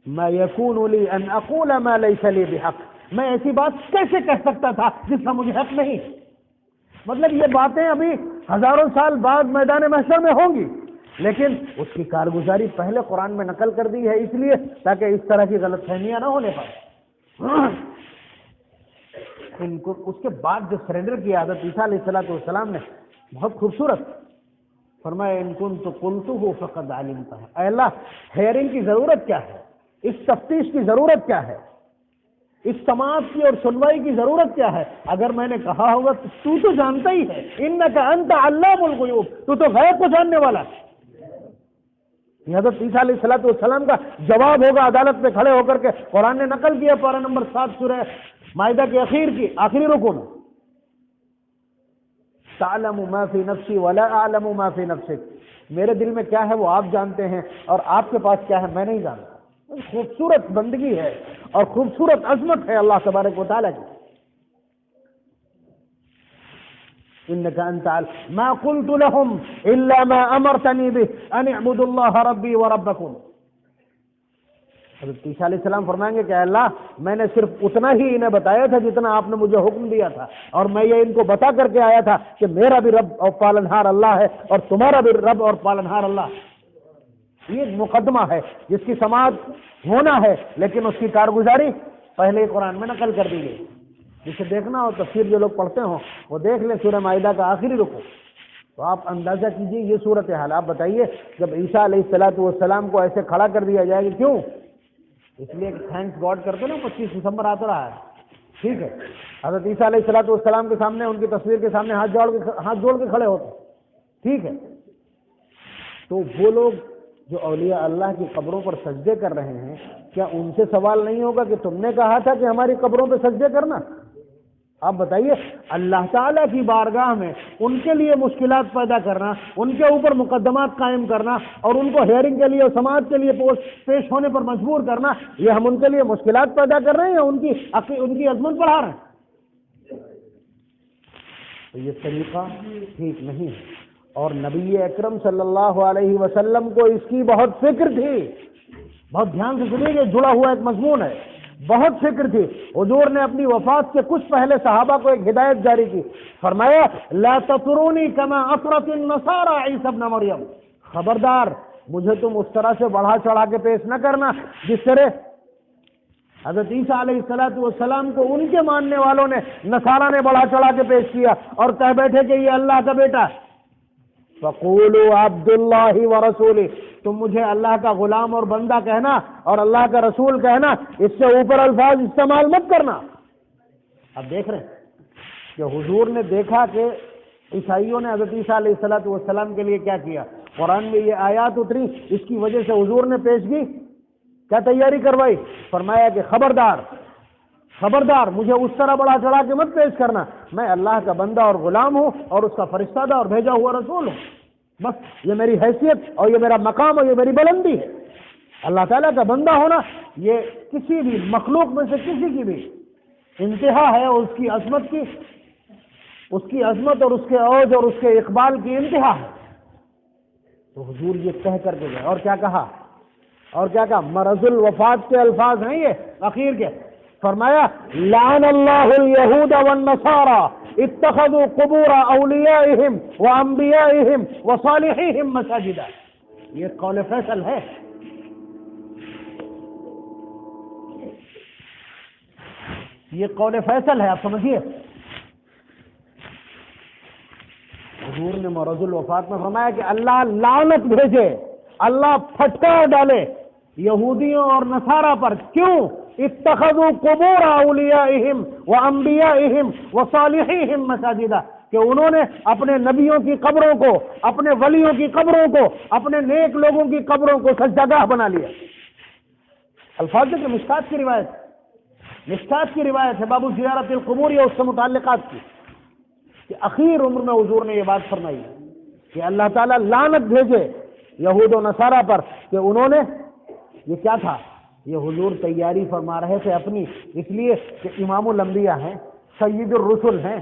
ما یکون لی ان اقول ما لیس لی بحق، میں ایسی بات کیسے کہہ سکتا تھا جس کا مجھے حق نہیں؟ مطلب یہ باتیں ابھی ہزاروں سال بعد میدان محشر میں ہوں گی، لیکن اس کی کارگزاری پہلے قرآن میں نقل کر دی ہے اس لیے تاکہ اس طرح کی غلط فہمیاں نہ ہونے پائے. ان کو اس کے بعد جو سرنڈر کیا حضرت عیسیٰ علیہ السلام نے، بہت خوبصورت فرمایا ان کنت قلتہ فقد علمتہ. اے اللہ، ہیئرنگ کی ضرورت کیا ہے؟ اس تفتیش کی ضرورت کیا ہے؟ اس سماعت کی اور سنوائی کی ضرورت کیا ہے؟ اگر میں نے کہا ہوگا تو تو جانتا ہی ہے، انک انت علام الغیوب، تو غیب کو جاننے والا. یہ حضرت عیسیٰ علیہ السلام کا جواب ہوگا عدالت میں کھڑے ہو کر کے. قرآن نے نقل کیا پارہ نمبر 7 سورہ مائدہ کے آخری رکوع میں، تعلم ما فی نفسی ولا اعلم ما فی نفسک، میرے دل میں کیا ہے وہ آپ جانتے ہیں اور آپ کے پاس کیا ہے میں نہیں جانتا. خوبصورت بندگی ہے اور خوبصورت عظمت ہے اللہ تبارک و تعالیٰ کی. انک انت ما قلت لهم الا ما امرتنی به ان اعبدوا اللہ ربی وربکم. حضرت عیسیٰ علیہ السلام فرمائیں گے کہ اللہ، میں نے صرف اتنا ہی انہیں بتایا تھا جتنا آپ نے مجھے حکم دیا تھا، اور میں یہ ان کو بتا کر کے آیا تھا کہ میرا بھی رب اور پالنہار اللہ ہے اور تمہارا بھی رب اور پالنہار اللہ. یہ ایک مقدمہ ہے جس کی سماعت ہونا ہے، لیکن اس کی کارگزاری پہلے ہی قرآن میں نقل کر دی گئی. جسے دیکھنا ہو تفسیر جو لوگ پڑھتے ہوں وہ دیکھ لیں سورہ مائدہ کا آخری رکوع، تو آپ اندازہ کیجئے یہ صورتحال. آپ بتائیے جب عیسیٰ علیہ السلام کو ایسے کھڑا کر دیا جائے گا، کیوں؟ اس لیے کہ تھینکس گاڈ کرتے نا 25 دسمبر آتا رہا ہے، ٹھیک ہے. حضرت عیسیٰ علیہ السلام کے سامنے، ان کی تصویر کے سامنے ہاتھ جوڑ کے کھڑے ہوتے، ٹھیک ہے. تو وہ لوگ جو اولیاء اللہ کی قبروں پر سجدے کر رہے ہیں، کیا ان سے سوال نہیں ہوگا کہ تم نے کہا تھا کہ ہماری قبروں پہ سجدے کرنا؟ آپ بتائیے، اللہ تعالیٰ کی بارگاہ میں ان کے لیے مشکلات پیدا کرنا، ان کے اوپر مقدمات قائم کرنا اور ان کو ہیئرنگ کے لیے اور سماعت کے لیے پیش ہونے پر مجبور کرنا، یہ ہم ان کے لیے مشکلات پیدا کر رہے ہیں یا ان کی عظمت بڑھا رہے ہیں؟ تو یہ طریقہ ٹھیک نہیں ہے. اور نبی اکرم صلی اللہ علیہ وسلم کو اس کی بہت فکر تھی. بہت دھیان سے سنیے، یہ جڑا ہوا ایک مضمون ہے. بہت فکر تھی. حضور نے اپنی وفات سے کچھ پہلے صحابہ کو ایک ہدایت جاری کی، فرمایا لا تطرونی کما اطرت النصارى عیسی ابن مریم، خبردار مجھے تم اس طرح سے بڑھا چڑھا کے پیش نہ کرنا جس طرح حضرت عیسیٰ علیہ السلام کو ان کے ماننے والوں نے، نصارہ نے بڑھا چڑھا کے پیش کیا اور کہہ بیٹھے کہ یہ اللہ کا بیٹا. فقولوا عبد اللہ ورسولہ، تم مجھے اللہ کا غلام اور بندہ کہنا اور اللہ کا رسول کہنا، اس سے اوپر الفاظ استعمال مت کرنا. اب دیکھ رہے ہیں کہ حضور نے دیکھا کہ عیسائیوں نے حضرت عیسیٰ علیہ السلام کے لیے کیا کیا، قرآن میں یہ آیات اتری، اس کی وجہ سے حضور نے پیشگی کیا تیاری کروائی، فرمایا کہ خبردار مجھے اس طرح بڑا چڑھا کے مت پیش کرنا، میں اللہ کا بندہ اور غلام ہوں اور اس کا فرشتہ اور بھیجا ہوا رسول ہوں. بس یہ میری حیثیت اور یہ میرا مقام اور یہ میری بلندی ہے. اللہ تعالیٰ کا بندہ ہونا یہ کسی بھی مخلوق میں سے کسی کی بھی انتہا ہے، اس کی عظمت کی، اس کی عظمت اور اس کے عوج اور اس کے اقبال کی انتہا ہے. تو حضور یہ کہہ کر کے گئے اور کیا کہا، اور کیا کہا؟ مرض الوفات کے الفاظ ہیں یہ اخیر کے. فرمایا لعن اللہ الیہود والنصارى اتخذوا قبور اولیائهم وانبیائهم وصالحیهم مساجدا. یہ قول فیصل ہے. یہ قول فیصل ہے، آپ سمجھیے. حضور نے مرض الوفات میں فرمایا کہ اللہ لعنت بھیجے، اللہ پھٹکار ڈالے یہودیوں اور نصارہ پر. کیوں؟ اتخذوا قبور اولیائہم وانبیائہم وصالحیہم مساجدا، کہ انہوں نے اپنے نبیوں کی قبروں کو، اپنے ولیوں کی قبروں کو، اپنے نیک لوگوں کی قبروں کو سجدہ گاہ بنا لیا. الفاظ کے مشکات کی روایت، مشکات کی روایت ہے باب زیارت القبور یا اس سے متعلقات کی، کہ اخیر عمر میں حضور نے یہ بات فرمائی کہ اللہ تعالیٰ لعنت بھیجے یہود و نصارہ پر کہ انہوں نے یہ کیا تھا. یہ حضور تیاری فرما رہے تھے اپنی، اس لیے کہ امام الانبیاء ہیں، سید الرسل ہیں،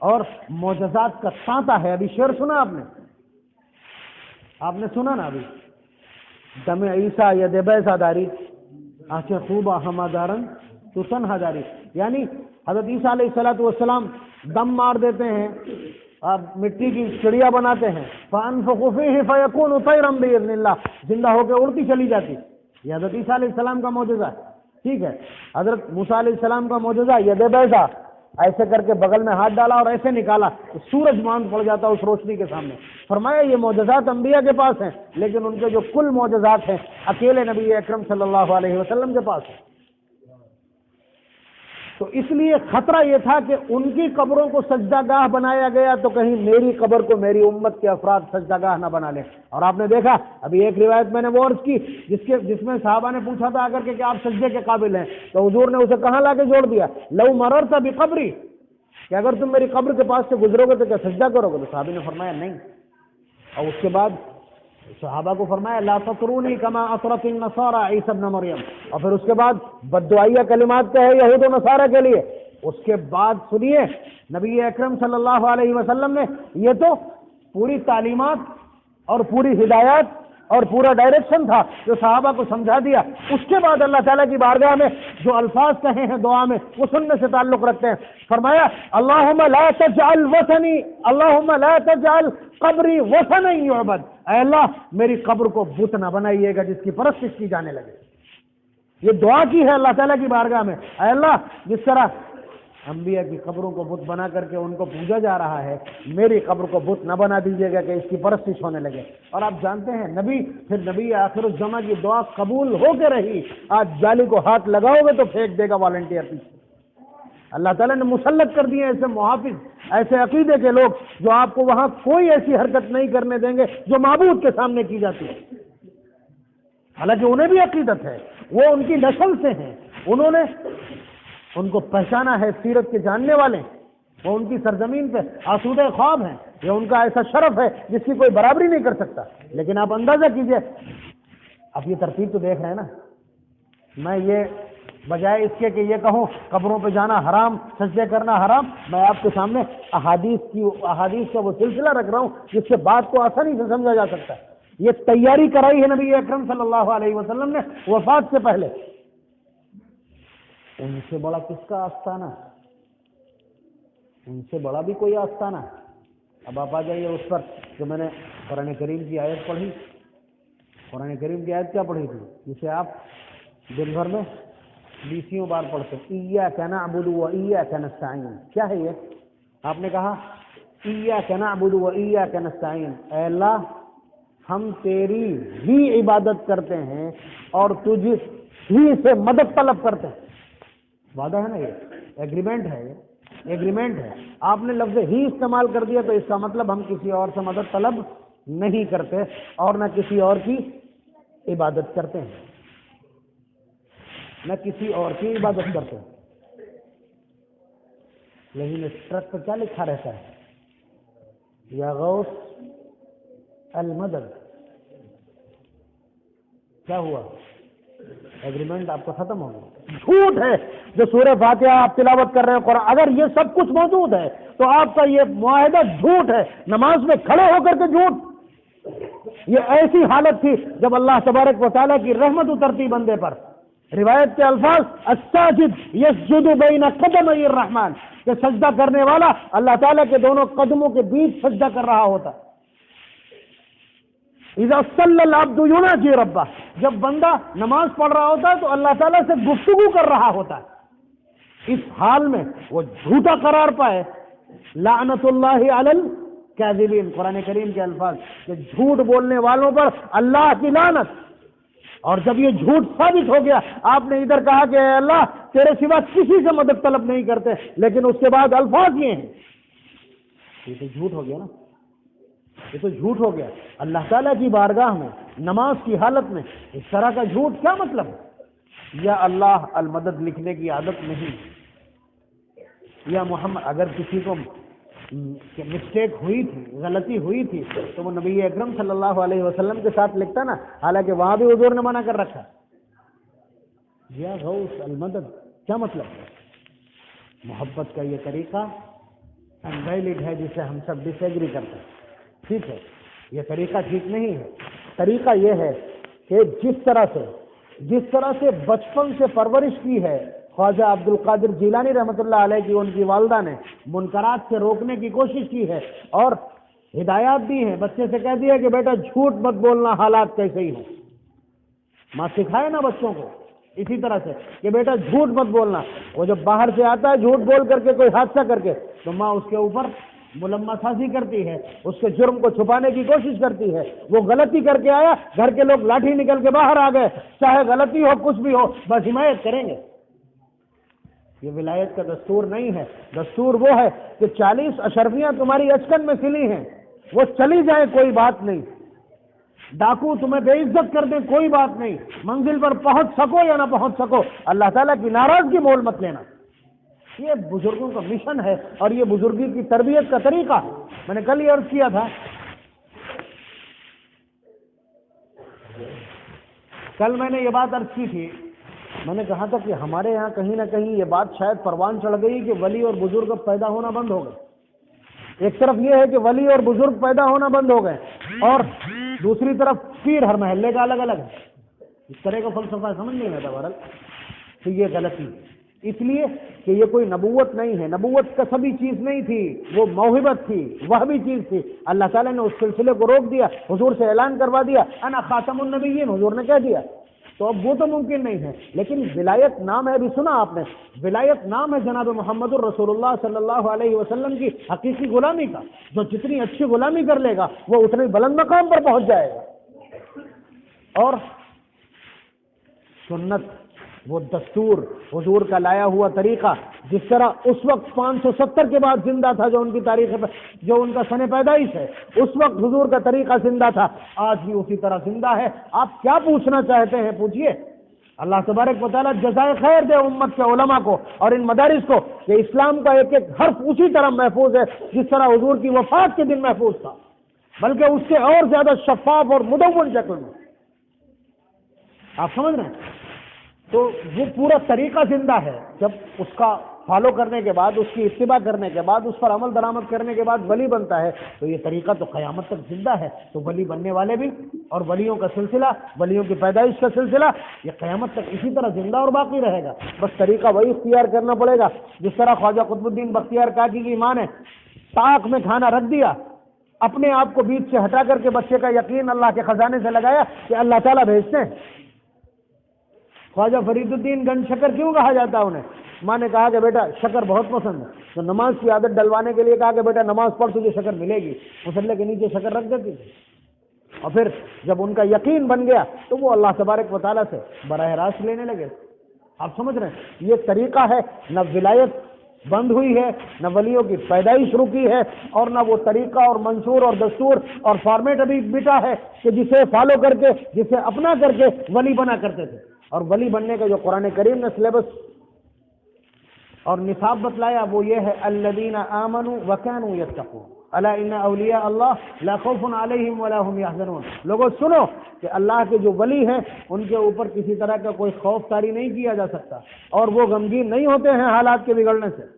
اور معجزات کا سانتا ہے. ابھی شعر سنا آپ نے سنا نا ابھی؟ دم عیسیٰ ید بیضا داری آنچہ خوبہ ہما دارن تو تنہا داری. یعنی حضرت عیسیٰ علیہ السلام دم مار دیتے ہیں، آپ مٹی کی چڑیا بناتے ہیں، فَأَنفُخُ فِيهِ فَيَكُونُ طَيْرًا بِإِذْنِ اللَّهِ، زندہ ہو کے اڑتی چلی جاتی. یہ حضرت عیسیٰ علیہ السلام کا معجزہ ہے. ٹھیک ہے. حضرت موسیٰ علیہ السلام کا معجزہ ید بیضا، ایسے کر کے بغل میں ہاتھ ڈالا اور ایسے نکالا، سورج ماند پڑ جاتا اس روشنی کے سامنے. فرمایا یہ معجزات انبیاء کے پاس ہیں، لیکن ان کے جو کل معجزات ہیں اکیلے نبی اکرم صلی اللہ علیہ وسلم کے پاس ہیں. تو اس لیے خطرہ یہ تھا کہ ان کی قبروں کو سجدہ گاہ بنایا گیا تو کہیں میری قبر کو میری امت کے افراد سجدہ گاہ نہ بنا لیں. اور آپ نے دیکھا ابھی ایک روایت میں نے وہ عرض کی جس میں صحابہ نے پوچھا تھا اگر کہ آپ سجدے کے قابل ہیں، تو حضور نے اسے کہاں لا کے جوڑ دیا؟ لو مررت بقبری، کہ اگر تم میری قبر کے پاس سے گزرو گے تو کیا سجدہ کرو گے؟ تو صحابی نے فرمایا نہیں. اور اس کے بعد صحابہ کو فرمایا لا تطرونی کما اطرت النصارى عیسی ابن مریم، اور پھر اس کے بعد بددعائیہ کلمات کہے یہود و نصارہ کے لیے. اس کے بعد سنیے نبی اکرم صلی اللہ علیہ وسلم نے یہ تو پوری تعلیمات اور پوری ہدایات اور پورا ڈائریکشن تھا جو صحابہ کو سمجھا دیا. اس کے بعد اللہ تعالیٰ کی بارگاہ میں جو الفاظ کہے ہیں دعا میں وہ سننے سے تعلق رکھتے ہیں. فرمایا اللہم لا تجعل وثنی، اللہم لا تجعل قبری وثنا یعبد، اے اللہ میری قبر کو بت نہ بنائیے گا جس کی پرستش کی جانے لگے. یہ دعا کی ہے اللہ تعالیٰ کی بارگاہ میں. اے اللہ جس طرح انبیاء کی قبروں کو بت بنا کر کے ان کو پوجا جا رہا ہے، میری قبر کو بت نہ بنا دیجیے گا کہ اس کی پرستش ہونے لگے. اور آپ جانتے ہیں نبی آخر الزماں کی دعا قبول ہو کے رہی. آج جالی کو ہاتھ لگاؤ گے تو پھینک دے گا والنٹیئر پیچھے. اللہ تعالیٰ نے مسلط کر دیے ایسے محافظ، ایسے عقیدے کے لوگ جو آپ کو وہاں کوئی ایسی حرکت نہیں کرنے دیں گے جو معبود کے سامنے کی جاتی ہے. حالانکہ انہیں بھی عقیدت ہے، وہ ان کی نسل سے ہیں، انہوں نے ان کو پہچانا ہے، سیرت کے جاننے والے، وہ ان کی سرزمین پہ آسودہ خواب ہیں. یہ ان کا ایسا شرف ہے جس کی کوئی برابری نہیں کر سکتا. لیکن آپ اندازہ کیجئے، اب یہ ترتیب تو دیکھ رہے ہیں نا. میں یہ بجائے اس کے کہ یہ کہوں قبروں پہ جانا حرام، سجدے کرنا حرام، میں آپ کے سامنے احادیث کا وہ سلسلہ رکھ رہا ہوں جس سے بات کو آسانی سے سمجھا جا سکتا ہے. یہ تیاری کرائی ہے نبی اکرم صلی اللہ علیہ وسلم نے وفات سے پہلے. ان سے بڑا کس کا آستانہ؟ ان سے بڑا بھی کوئی آستانہ؟ اب آپ آ جائیے اس پر جو میں نے قرآن کریم کی آیت پڑھی. قرآن کریم کی آیت کیا پڑھی تھی جسے آپ دن بھر میں 20 بار پڑھتے؟ ایاک نعبد و ایاک نستعین. کیا ہے یہ؟ آپ نے کہا ایاک نعبد و ایاک نستعین، اے اللہ ہم تیری ہی عبادت کرتے ہیں اور تجھ ہی سے مدد طلب کرتے ہیں. وعدہ ہے نا، یہ ایگریمنٹ ہے، یہ ایگریمنٹ ہے. آپ نے لفظ ہی استعمال کر دیا تو اس کا مطلب ہم کسی اور سے مدد طلب نہیں کرتے اور نہ کسی اور کی عبادت کرتے ہیں، نہ کسی اور کی عبادت کرتے ہیں. لیکن اس ٹرک پہ کیا لکھا رہتا ہے؟ یا غوث المدد. کیا ہوا؟ ایگریمنٹ آپ کا ختم ہو گیا. جھوٹ ہے جو سورہ فاتحہ آپ تلاوت کر رہے ہیں قرآن، اگر یہ سب کچھ موجود ہے تو آپ کا یہ معاہدہ جھوٹ ہے. نماز میں کھڑے ہو کر کے جھوٹ، یہ ایسی حالت تھی جب اللہ تبارک و تعالیٰ کی رحمت اترتی بندے پر. روایت کے الفاظ الساجد یسجد بین قدمی الرحمن، کہ سجدہ کرنے والا اللہ تعالیٰ کے دونوں قدموں کے بیچ سجدہ کر رہا ہوتا. اذا صلی العبد یناجی ربہ، جب بندہ نماز پڑھ رہا ہوتا ہے تو اللہ تعالیٰ سے گفتگو کر رہا ہوتا ہے. اس حال میں وہ جھوٹا قرار پائے. لعنت اللہ علی الکاذبین، قرآن کریم کے الفاظ کہ جھوٹ بولنے والوں پر اللہ کی لعنت. اور جب یہ جھوٹ ثابت ہو گیا، آپ نے ادھر کہا کہ اے اللہ تیرے سوا کسی سے مدد طلب نہیں کرتے، لیکن اس کے بعد الفاظ یہ ہیں، یہ تو جھوٹ ہو گیا نا، یہ تو جھوٹ ہو گیا. اللہ تعالیٰ کی بارگاہ میں نماز کی حالت میں اس طرح کا جھوٹ کیا مطلب ہے؟ یا اللہ المدد لکھنے کی عادت نہیں، یا محمد اگر کسی کو مسٹیک ہوئی تھی، غلطی ہوئی تھی تو وہ نبی اکرم صلی اللہ علیہ وسلم کے ساتھ لکھتا نا، حالانکہ وہاں بھی حضور نے منع کر رکھا. یا غوث المدد کیا مطلب ہے؟ محبت کا یہ طریقہ انویلڈ ہے جسے ہم سب ڈس ایگری کرتے ہیں. ٹھیک ہے، یہ طریقہ ٹھیک نہیں ہے. طریقہ یہ ہے کہ جس طرح سے بچپن سے پرورش کی ہے خواجہ عبد القادر جیلانی رحمۃ اللہ علیہ کی، ان کی والدہ نے منکرات سے روکنے کی کوشش کی ہے اور ہدایات دی ہیں. بچے سے کہہ دیا کہ بیٹا جھوٹ مت بولنا، حالات کیسے ہی ہوں. ماں سکھائے نا بچوں کو اسی طرح سے کہ بیٹا جھوٹ مت بولنا. وہ جب باہر سے آتا ہے جھوٹ بول کر کے کوئی حادثہ کر کے تو ماں اس کے اوپر ملمہ سازی کرتی ہے، اس کے جرم کو چھپانے کی کوشش کرتی ہے. وہ غلطی کر کے آیا، گھر کے لوگ لاٹھی نکل کے باہر آ گئے، چاہے غلطی ہو کچھ بھی ہو بس حمایت کریں گے. یہ ولایت کا دستور نہیں ہے. دستور وہ ہے کہ 40 اشرفیاں تمہاری اچکن میں سلی ہیں، وہ چلی جائیں کوئی بات نہیں. ڈاکو تمہیں بے عزت کر دیں کوئی بات نہیں. منزل پر پہنچ سکو یا نہ پہنچ سکو، اللہ تعالیٰ کی ناراضگی مول مت لینا. یہ بزرگوں کا مشن ہے اور یہ بزرگی کی تربیت کا طریقہ ہے. میں نے کل یہ عرض کیا تھا، کل میں نے یہ بات عرض کی تھی، میں نے کہا تھا کہ ہمارے یہاں کہیں نہ کہیں یہ بات شاید پروان چڑھ گئی کہ ولی اور بزرگ اب پیدا ہونا بند ہو گئے. ایک طرف یہ ہے کہ ولی اور بزرگ پیدا ہونا بند ہو گئے اور دوسری طرف پیر ہر محلے کا الگ الگ ہے. اس طرح کا فلسفہ سمجھ نہیں آتا بہرحال. تو یہ غلطی ہے، اس لیے کہ یہ کوئی نبوت نہیں ہے. نبوت کسبی چیز نہیں تھی، وہ موہبت تھی، وہ بھی چیز تھی. اللہ تعالیٰ نے اس سلسلے کو روک دیا، حضور سے اعلان کروا دیا انا خاتم النبیین، حضور نے کہہ دیا. تو اب وہ تو ممکن نہیں ہے. لیکن ولایت نام ہے، ابھی سنا آپ نے، ولایت نام ہے جناب محمد الرسول اللہ صلی اللہ علیہ وسلم کی حقیقی غلامی کا. جو جتنی اچھی غلامی کر لے گا وہ اتنے بلند مقام پر پہنچ جائے گا. اور سنت، وہ دستور، حضور کا لایا ہوا طریقہ، جس طرح اس وقت 570 کے بعد زندہ تھا، جو ان کی تاریخ جو ان کا سن پیدائش ہے، اس وقت حضور کا طریقہ زندہ تھا، آج بھی اسی طرح زندہ ہے. آپ کیا پوچھنا چاہتے ہیں پوچھیے. اللہ تبارک و تعالیٰ جزائے خیر دے امت کے علماء کو اور ان مدارس کو کہ اسلام کا ایک ایک حرف اسی طرح محفوظ ہے جس طرح حضور کی وفات کے دن محفوظ تھا، بلکہ اس سے اور زیادہ شفاف اور مدون شکل میں. آپ سمجھ رہے ہیں؟ تو وہ پورا طریقہ زندہ ہے. جب اس کا فالو کرنے کے بعد، اس کی اتباع کرنے کے بعد، اس پر عمل درآمد کرنے کے بعد ولی بنتا ہے تو یہ طریقہ تو قیامت تک زندہ ہے. تو ولی بننے والے بھی اور ولیوں کا سلسلہ، ولیوں کی پیدائش کا سلسلہ، یہ قیامت تک اسی طرح زندہ اور باقی رہے گا. بس طریقہ وہی اختیار کرنا پڑے گا جس طرح خواجہ قطب الدین بختیار کاکی کی ماں نے طاق میں کھانا رکھ دیا، اپنے آپ کو بیچ سے ہٹا کر کے بچے کا یقین اللہ کے خزانے سے لگایا کہ اللہ تعالیٰ بھیجتے ہیں. خواجہ فرید الدین گنج شکر کیوں کہا جاتا ہے انہیں؟ ماں نے کہا کہ بیٹا شکر بہت پسند ہے، تو نماز کی عادت ڈلوانے کے لیے کہا کہ بیٹا نماز پڑھ تجھے شکر ملے گی. مصلے کے نیچے شکر رکھ دیتی تھی. اور پھر جب ان کا یقین بن گیا تو وہ اللہ تبارک و تعالیٰ سے براہ راست لینے لگے. آپ سمجھ رہے ہیں؟ یہ طریقہ ہے. نہ ولایت بند ہوئی ہے، نہ ولیوں کی پیدائش رکی ہے، اور نہ وہ طریقہ اور منشور اور دستور اور فارمیٹ ابھی بٹا ہے کہ جسے فالو کر کے، جسے اپنا کر کے ولی بنا کرتے تھے. اور ولی بننے کا جو قرآن کریم نے سلیبس اور نصاب بتلایا وہ یہ ہے الذین آمنوا وکانوا یتقون الا ان اولیاء اللہ لا خوف علیہم ولا هم یحزنون. لوگوں سنو کہ اللہ کے جو ولی ہیں ان کے اوپر کسی طرح کا کوئی خوف طاری نہیں کیا جا سکتا اور وہ غمگین نہیں ہوتے ہیں حالات کے بگڑنے سے.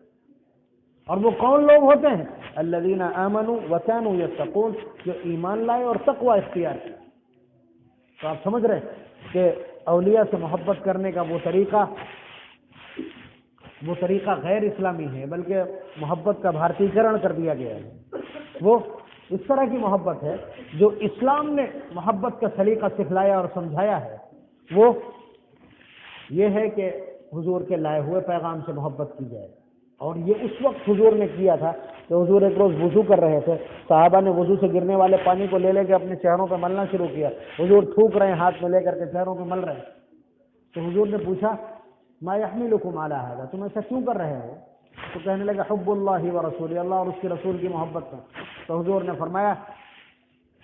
اور وہ کون لوگ ہوتے ہیں؟ الذین آمنوا وکانوا یتقون، جو ایمان لائے اور تقوی اختیار کیا۔ تو آپ سمجھ رہے ہیں کہ اولیاء سے محبت کرنے کا وہ طریقہ غیر اسلامی ہے، بلکہ محبت کا بھارتی کرن کر دیا گیا ہے۔ وہ اس طرح کی محبت ہے جو اسلام نے محبت کا سلیقہ سکھلایا اور سمجھایا ہے، وہ یہ ہے کہ حضور کے لائے ہوئے پیغام سے محبت کی جائے۔ اور یہ اس وقت حضور نے کیا تھا کہ حضور ایک روز وضو کر رہے تھے، صحابہ نے وضو سے گرنے والے پانی کو لے کے اپنے چہروں پہ ملنا شروع کیا، حضور تھوک رہے ہیں ہاتھ میں لے کر کے چہروں پہ مل رہے ہیں۔ تو حضور نے پوچھا ما یحملکم علی ھذا، تم ایسا کیوں کر رہے ہو؟ تو کہنے لگا حب اللہ ورسولہ، اللہ اور اس کے رسول کی محبت کا۔ تو حضور نے فرمایا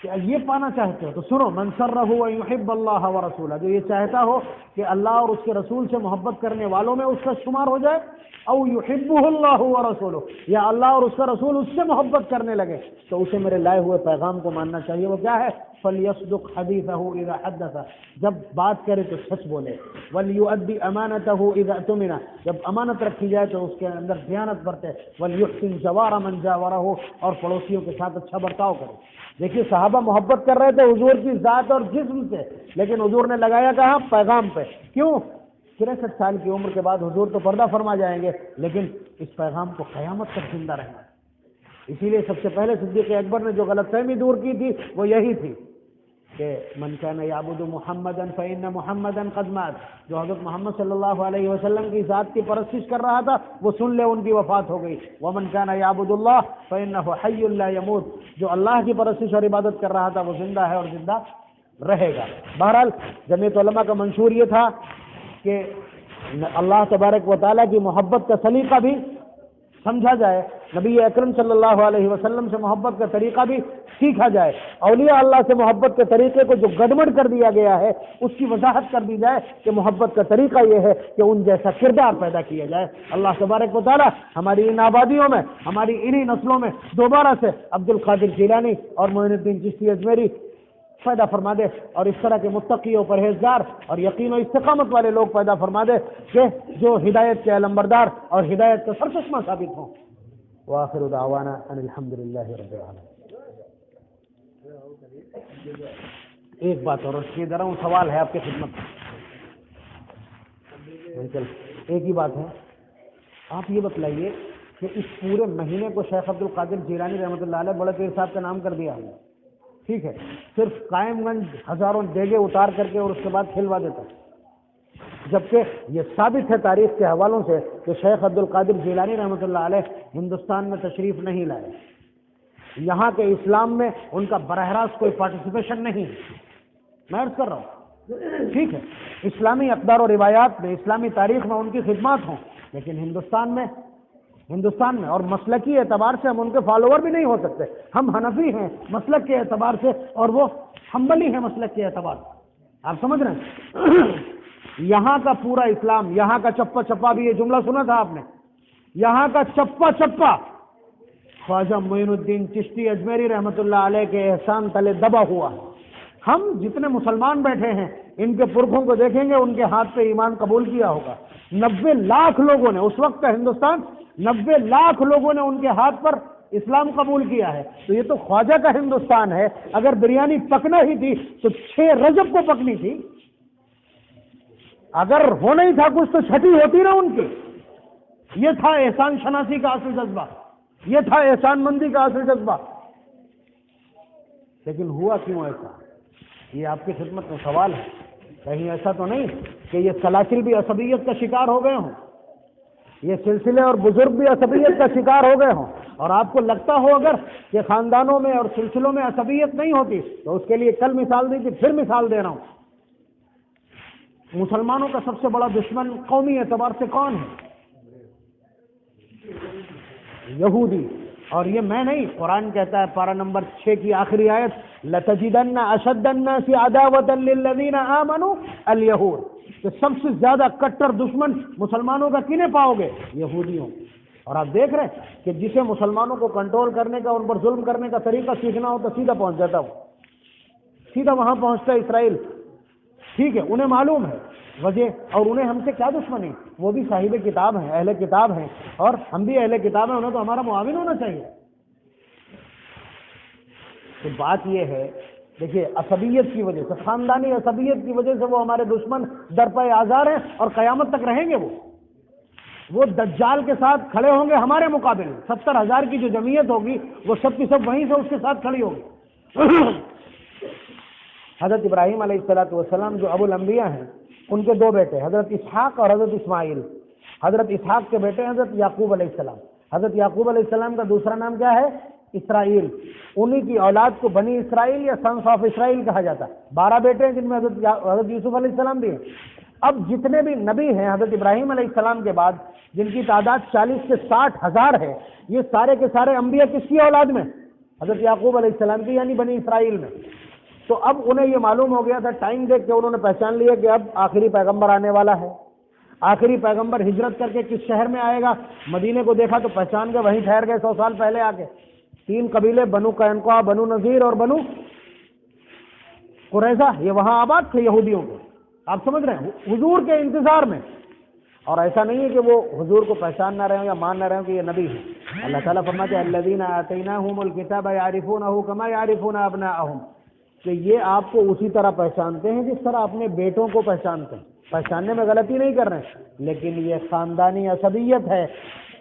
کہ یہ پانا چاہتے ہو تو سنو، من سرہ ان یحب اللہ ورسولہ، جو یہ چاہتا ہو کہ اللہ اور اس کے رسول سے محبت کرنے والوں میں اس کا شمار ہو جائے، او یحبہ اللہ ورسولہ، یا اللہ اور اس کا رسول اس سے محبت کرنے لگے، تو اسے میرے لائے ہوئے پیغام کو ماننا چاہیے۔ وہ کیا ہے؟ فلیصدق حدیثہ اذا حدث، جب بات کرے تو سچ بولے، ولیؤدی امانتہ اذا اؤتمن، جب امانت رکھی جائے تو اس کے اندر دیانت برتے، ولیحسن جوار من جاورہ، اور پڑوسیوں کے ساتھ اچھا برتاؤ کرے۔ دیکھیے صحابہ محبت کر رہے تھے حضور کی ذات اور جسم سے، لیکن حضور نے لگایا کہاں؟ پیغام پہ۔ کیوں؟ 63 سال کی عمر کے بعد حضور تو پردہ فرما جائیں گے، لیکن اس پیغام کو قیامت تک زندہ رہنا ہے۔ اسی لیے سب سے پہلے صدیق اکبر نے جو غلط فہمی دور کی تھی وہ یہی تھی کہ من کان یعبد محمدا فإن محمدا قد مات، جو حضرت محمد صلی اللہ علیہ وسلم کی ذات کی پرستش کر رہا تھا وہ سن لے ان کی وفات ہو گئی۔ ومن کان یعبد اللہ فإنہ حی لا یموت، جو اللہ کی پرستش اور عبادت کر رہا تھا وہ زندہ ہے اور زندہ رہے گا۔ بہرحال جمعیت علماء کا منشور یہ تھا کہ اللہ تبارک و تعالیٰ کی محبت کا سلیقہ بھی سمجھا جائے، نبی اکرم صلی اللہ علیہ وسلم سے محبت کا طریقہ بھی سیکھا جائے، اولیاء اللہ سے محبت کے طریقے کو جو گڑبڑ کر دیا گیا ہے اس کی وضاحت کر دی جائے کہ محبت کا طریقہ یہ ہے کہ ان جیسا کردار پیدا کیا جائے۔ اللہ تبارک و تعالیٰ ہماری ان آبادیوں میں، ہماری انہی نسلوں میں دوبارہ سے عبد القادر جیلانی اور معین الدین چشتی اجمیری پیدا فرما دے، اور اس طرح کے متقی و پرہیزگار اور یقین و استقامت والے لوگ پیدا فرما دے کہ جو ہدایت کے علمبردار اور ہدایت کا سرچشمہ ثابت ہوں۔ وآخر دعوانا ان الحمدللہ رب العالمین۔ ایک بات اور یہ ذرا سوال ہے آپ کی خدمت میں، ایک ہی بات ہے، آپ یہ بتلائیے کہ اس پورے مہینے کو شیخ عبد القادر جیلانی رحمۃ اللہ علیہ بڑے پیر صاحب کا نام کر دیا ہم نے، ٹھیک ہے، صرف قائم گنج ہزاروں دیگے اتار کر کے اور اس کے بعد کھلوا دیتا، جبکہ یہ ثابت ہے تاریخ کے حوالوں سے کہ شیخ عبد القادر جیلانی رحمۃ اللہ علیہ ہندوستان میں تشریف نہیں لائے، یہاں کے اسلام میں ان کا براہ راست کوئی پارٹیسپیشن نہیں ہے، میں عرض کر رہا ہوں، ٹھیک ہے، اسلامی اقدار و روایات میں، اسلامی تاریخ میں ان کی خدمات ہوں، لیکن ہندوستان میں اور مسلکی اعتبار سے ہم ان کے فالوور بھی نہیں ہو سکتے۔ ہم حنفی ہیں مسلک کے اعتبار سے اور وہ حنبلی ہیں مسلک کے اعتبار سے، آپ سمجھ رہے ہیں؟ یہاں کا پورا اسلام، یہاں کا چپا چپا بھی، یہ جملہ سنا تھا آپ نے، یہاں کا چپا چپا خواجہ معین الدین چشتی اجمیری رحمۃ اللہ علیہ کے احسان تلے دبا ہوا ہے۔ ہم جتنے مسلمان بیٹھے ہیں ان کے پرکھوں کو دیکھیں گے، ان کے ہاتھ پہ ایمان قبول کیا ہوگا، 90 لاکھ لوگوں نے، اس وقت کا ہندوستان 90 لاکھ لوگوں نے ان کے ہاتھ پر اسلام قبول کیا ہے، تو یہ تو خواجہ کا ہندوستان ہے۔ اگر بریانی پکنا ہی تھی تو 6 رجب کو پکنی تھی، اگر ہونا ہی تھا کچھ تو چھٹی ہوتی نا ان کی۔ یہ تھا احسان شناسی کا اصل جذبہ، یہ تھا احسان مندی کا اصل جذبہ، لیکن ہوا کیوں ایسا؟ یہ آپ کی خدمت میں سوال ہے۔ کہیں ایسا تو نہیں کہ یہ سلاسل بھی عصبیت کا شکار ہو گئے ہوں، یہ سلسلے اور بزرگ بھی عصبیت کا شکار ہو گئے ہوں، اور آپ کو لگتا ہو اگر کہ خاندانوں میں اور سلسلوں میں عصبیت نہیں ہوتی تو اس کے لیے کل مثال دی تھی، پھر مثال دے رہا ہوں۔ مسلمانوں کا سب سے بڑا دشمن قومی اعتبار سے کون ہے؟ یہودی، اور یہ میں نہیں، قرآن کہتا ہے پارہ نمبر 6 کی آخری آیت، لَتَجِدَنَّ أَشَدَّ النَّاسِ عَدَاوَةً لِلَّذِينَ آمَنُوا الْيَهُودُ، کہ سب سے زیادہ کٹر دشمن مسلمانوں کا کنے پاؤ گے؟ یہودیوں۔ اور آپ دیکھ رہے ہیں کہ جسے مسلمانوں کو کنٹرول کرنے کا، ان پر ظلم کرنے کا طریقہ سیکھنا ہو تو سیدھا پہنچ جاتا ہوں، سیدھا وہاں پہنچتا ہے اسرائیل، ٹھیک ہے، انہیں معلوم ہے وجہ، اور انہیں ہم سے کیا دشمنی، وہ بھی صاحب کتاب ہیں، اہل کتاب ہیں، اور ہم بھی اہل کتاب ہیں، انہیں تو ہمارا معاون ہونا چاہیے۔ تو بات یہ ہے، دیکھیے عصبیت کی وجہ سے، خاندانی عصبیت کی وجہ سے وہ ہمارے دشمن درپے آزار ہیں اور قیامت تک رہیں گے۔ وہ دجال کے ساتھ کھڑے ہوں گے ہمارے مقابلے، 70,000 کی جو جمعیت ہوگی وہ سب کی سب وہیں سے اس کے ساتھ کھڑی ہوگی۔ حضرت ابراہیم علیہ السلام جو ابو الانبیاء ہیں، ان کے دو بیٹے حضرت اسحاق اور حضرت اسماعیل۔ حضرت اسحاق کے بیٹے حضرت یعقوب علیہ السلام۔ حضرت یعقوب علیہ السلام کا دوسرا نام کیا ہے؟ اسرائیل۔ انہی کی اولاد کو بنی اسرائیل یا سنس آف اسرائیل کہا جاتا ہے۔ 12 بیٹے ہیں جن میں حضرت یوسف علیہ السلام بھی ہیں۔ اب جتنے بھی نبی ہیں حضرت ابراہیم علیہ السلام کے بعد، جن کی تعداد 40 سے 60,000 ہے، یہ سارے کے سارے انبیاء کس کی اولاد میں؟ حضرت یعقوب علیہ السلام کی، یعنی بنی اسرائیل میں۔ تو اب انہیں یہ معلوم ہو گیا تھا، ٹائم دیکھ کے انہوں نے پہچان لیا کہ اب آخری پیغمبر آنے والا ہے۔ آخری پیغمبر ہجرت کر کے کس شہر میں آئے گا؟ مدینے کو دیکھا تو پہچان گئے، وہیں ٹھہر گئے 100 سال پہلے آ کے۔ 3 قبیلے، بنو قینقاع، بنو نذیر اور بنو قریظہ، یہ وہاں آباد تھے یہودیوں کے۔ آپ سمجھ رہے ہیں؟ حضور کے انتظار میں۔ اور ایسا نہیں ہے کہ وہ حضور کو پہچان نہ رہے ہوں یا مان نہ رہے ہوں کہ یہ نبی ہے۔ اللہ تعالیٰ فرماتے ہیں الذین آتیناہم الکتاب یعرفونہ کما یعرفون ابناءہم، کہ یہ آپ کو اسی طرح پہچانتے ہیں جس طرح اپنے بیٹوں کو پہچانتے ہیں۔ پہچاننے میں غلطی نہیں کر رہے ہیں، لیکن یہ خاندانی عصبیت ہے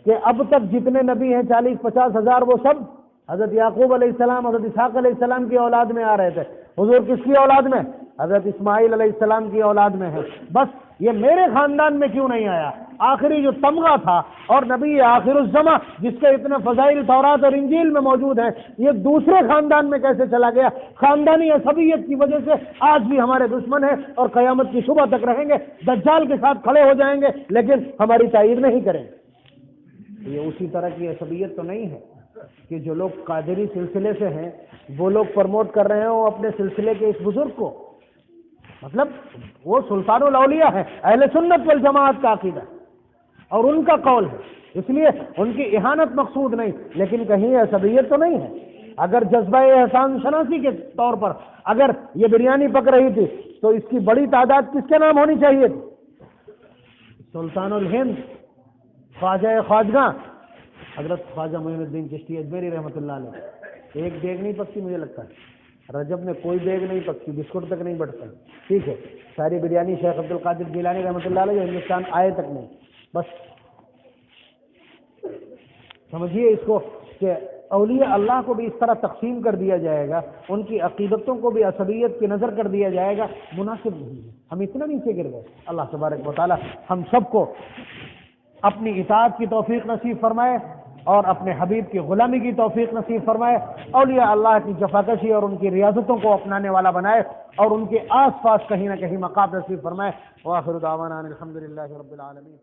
کہ اب تک جتنے نبی ہیں 40-50 ہزار، وہ سب حضرت یعقوب علیہ السلام، حضرت اسحاق علیہ السلام کی اولاد میں آ رہے تھے۔ حضور کس کی اولاد میں؟ حضرت اسماعیل علیہ السلام کی اولاد میں ہے۔ بس یہ میرے خاندان میں کیوں نہیں آیا؟ آخری جو تمغہ تھا اور نبی آخر الزماں جس کے اتنے فضائل تورات اور انجیل میں موجود ہیں، یہ دوسرے خاندان میں کیسے چلا گیا؟ خاندانی عصبیت کی وجہ سے آج بھی ہمارے دشمن ہیں اور قیامت کی صبح تک رہیں گے، دجال کے ساتھ کھڑے ہو جائیں گے لیکن ہماری تائید نہیں کریں گے۔ یہ اسی طرح کی عصبیت تو نہیں ہے کہ جو لوگ قادری سلسلے سے ہیں وہ لوگ پرموٹ کر رہے ہوں اپنے سلسلے کے اس بزرگ کو، مطلب وہ سلطان الاولیاء ہے، اہل سنت والجماعت کا عقیدہ اور ان کا قول ہے، اس لیے ان کی اہانت مقصود نہیں، لیکن کہیں عصبیت تو نہیں ہے۔ اگر جذبہ احسان شناسی کے طور پر اگر یہ بریانی پک رہی تھی تو اس کی بڑی تعداد کس کے نام ہونی چاہیے تھی؟ سلطان الہند، خواجہ خواجگاں حضرت خواجہ معین الدین چشتی اجمیری رحمۃ اللہ علیہ۔ ایک دیگ نہیں پکتی مجھے لگتا ہے، رجب میں کوئی دیگ نہیں پکتی، بسکٹ تک نہیں بٹتا، ٹھیک ہے۔ ساری بریانی شیخ عبد القادر جیلانی رحمۃ اللہ علیہ جو ہندوستان آئے تک نہیں۔ بس سمجھیے اس کو کہ اولیاء اللہ کو بھی اس طرح تقسیم کر دیا جائے گا، ان کی عقیدتوں کو بھی عصبیت کی نظر کر دیا جائے گا، مناسب نہیں ہے۔ ہم اتنا نیچے گر گئے۔ اللہ تبارک و تعالی ہم سب کو اپنی اطاعت کی توفیق نصیب فرمائے اور اپنے حبیب کی غلامی کی توفیق نصیب فرمائے، اولیاء اللہ کی جفاکشی اور ان کی ریاضتوں کو اپنانے والا بنائے اور ان کے آس پاس کہیں نہ کہیں مقام نصیب فرمائے۔ وآخر دعوانا الحمدللہ رب العالمین۔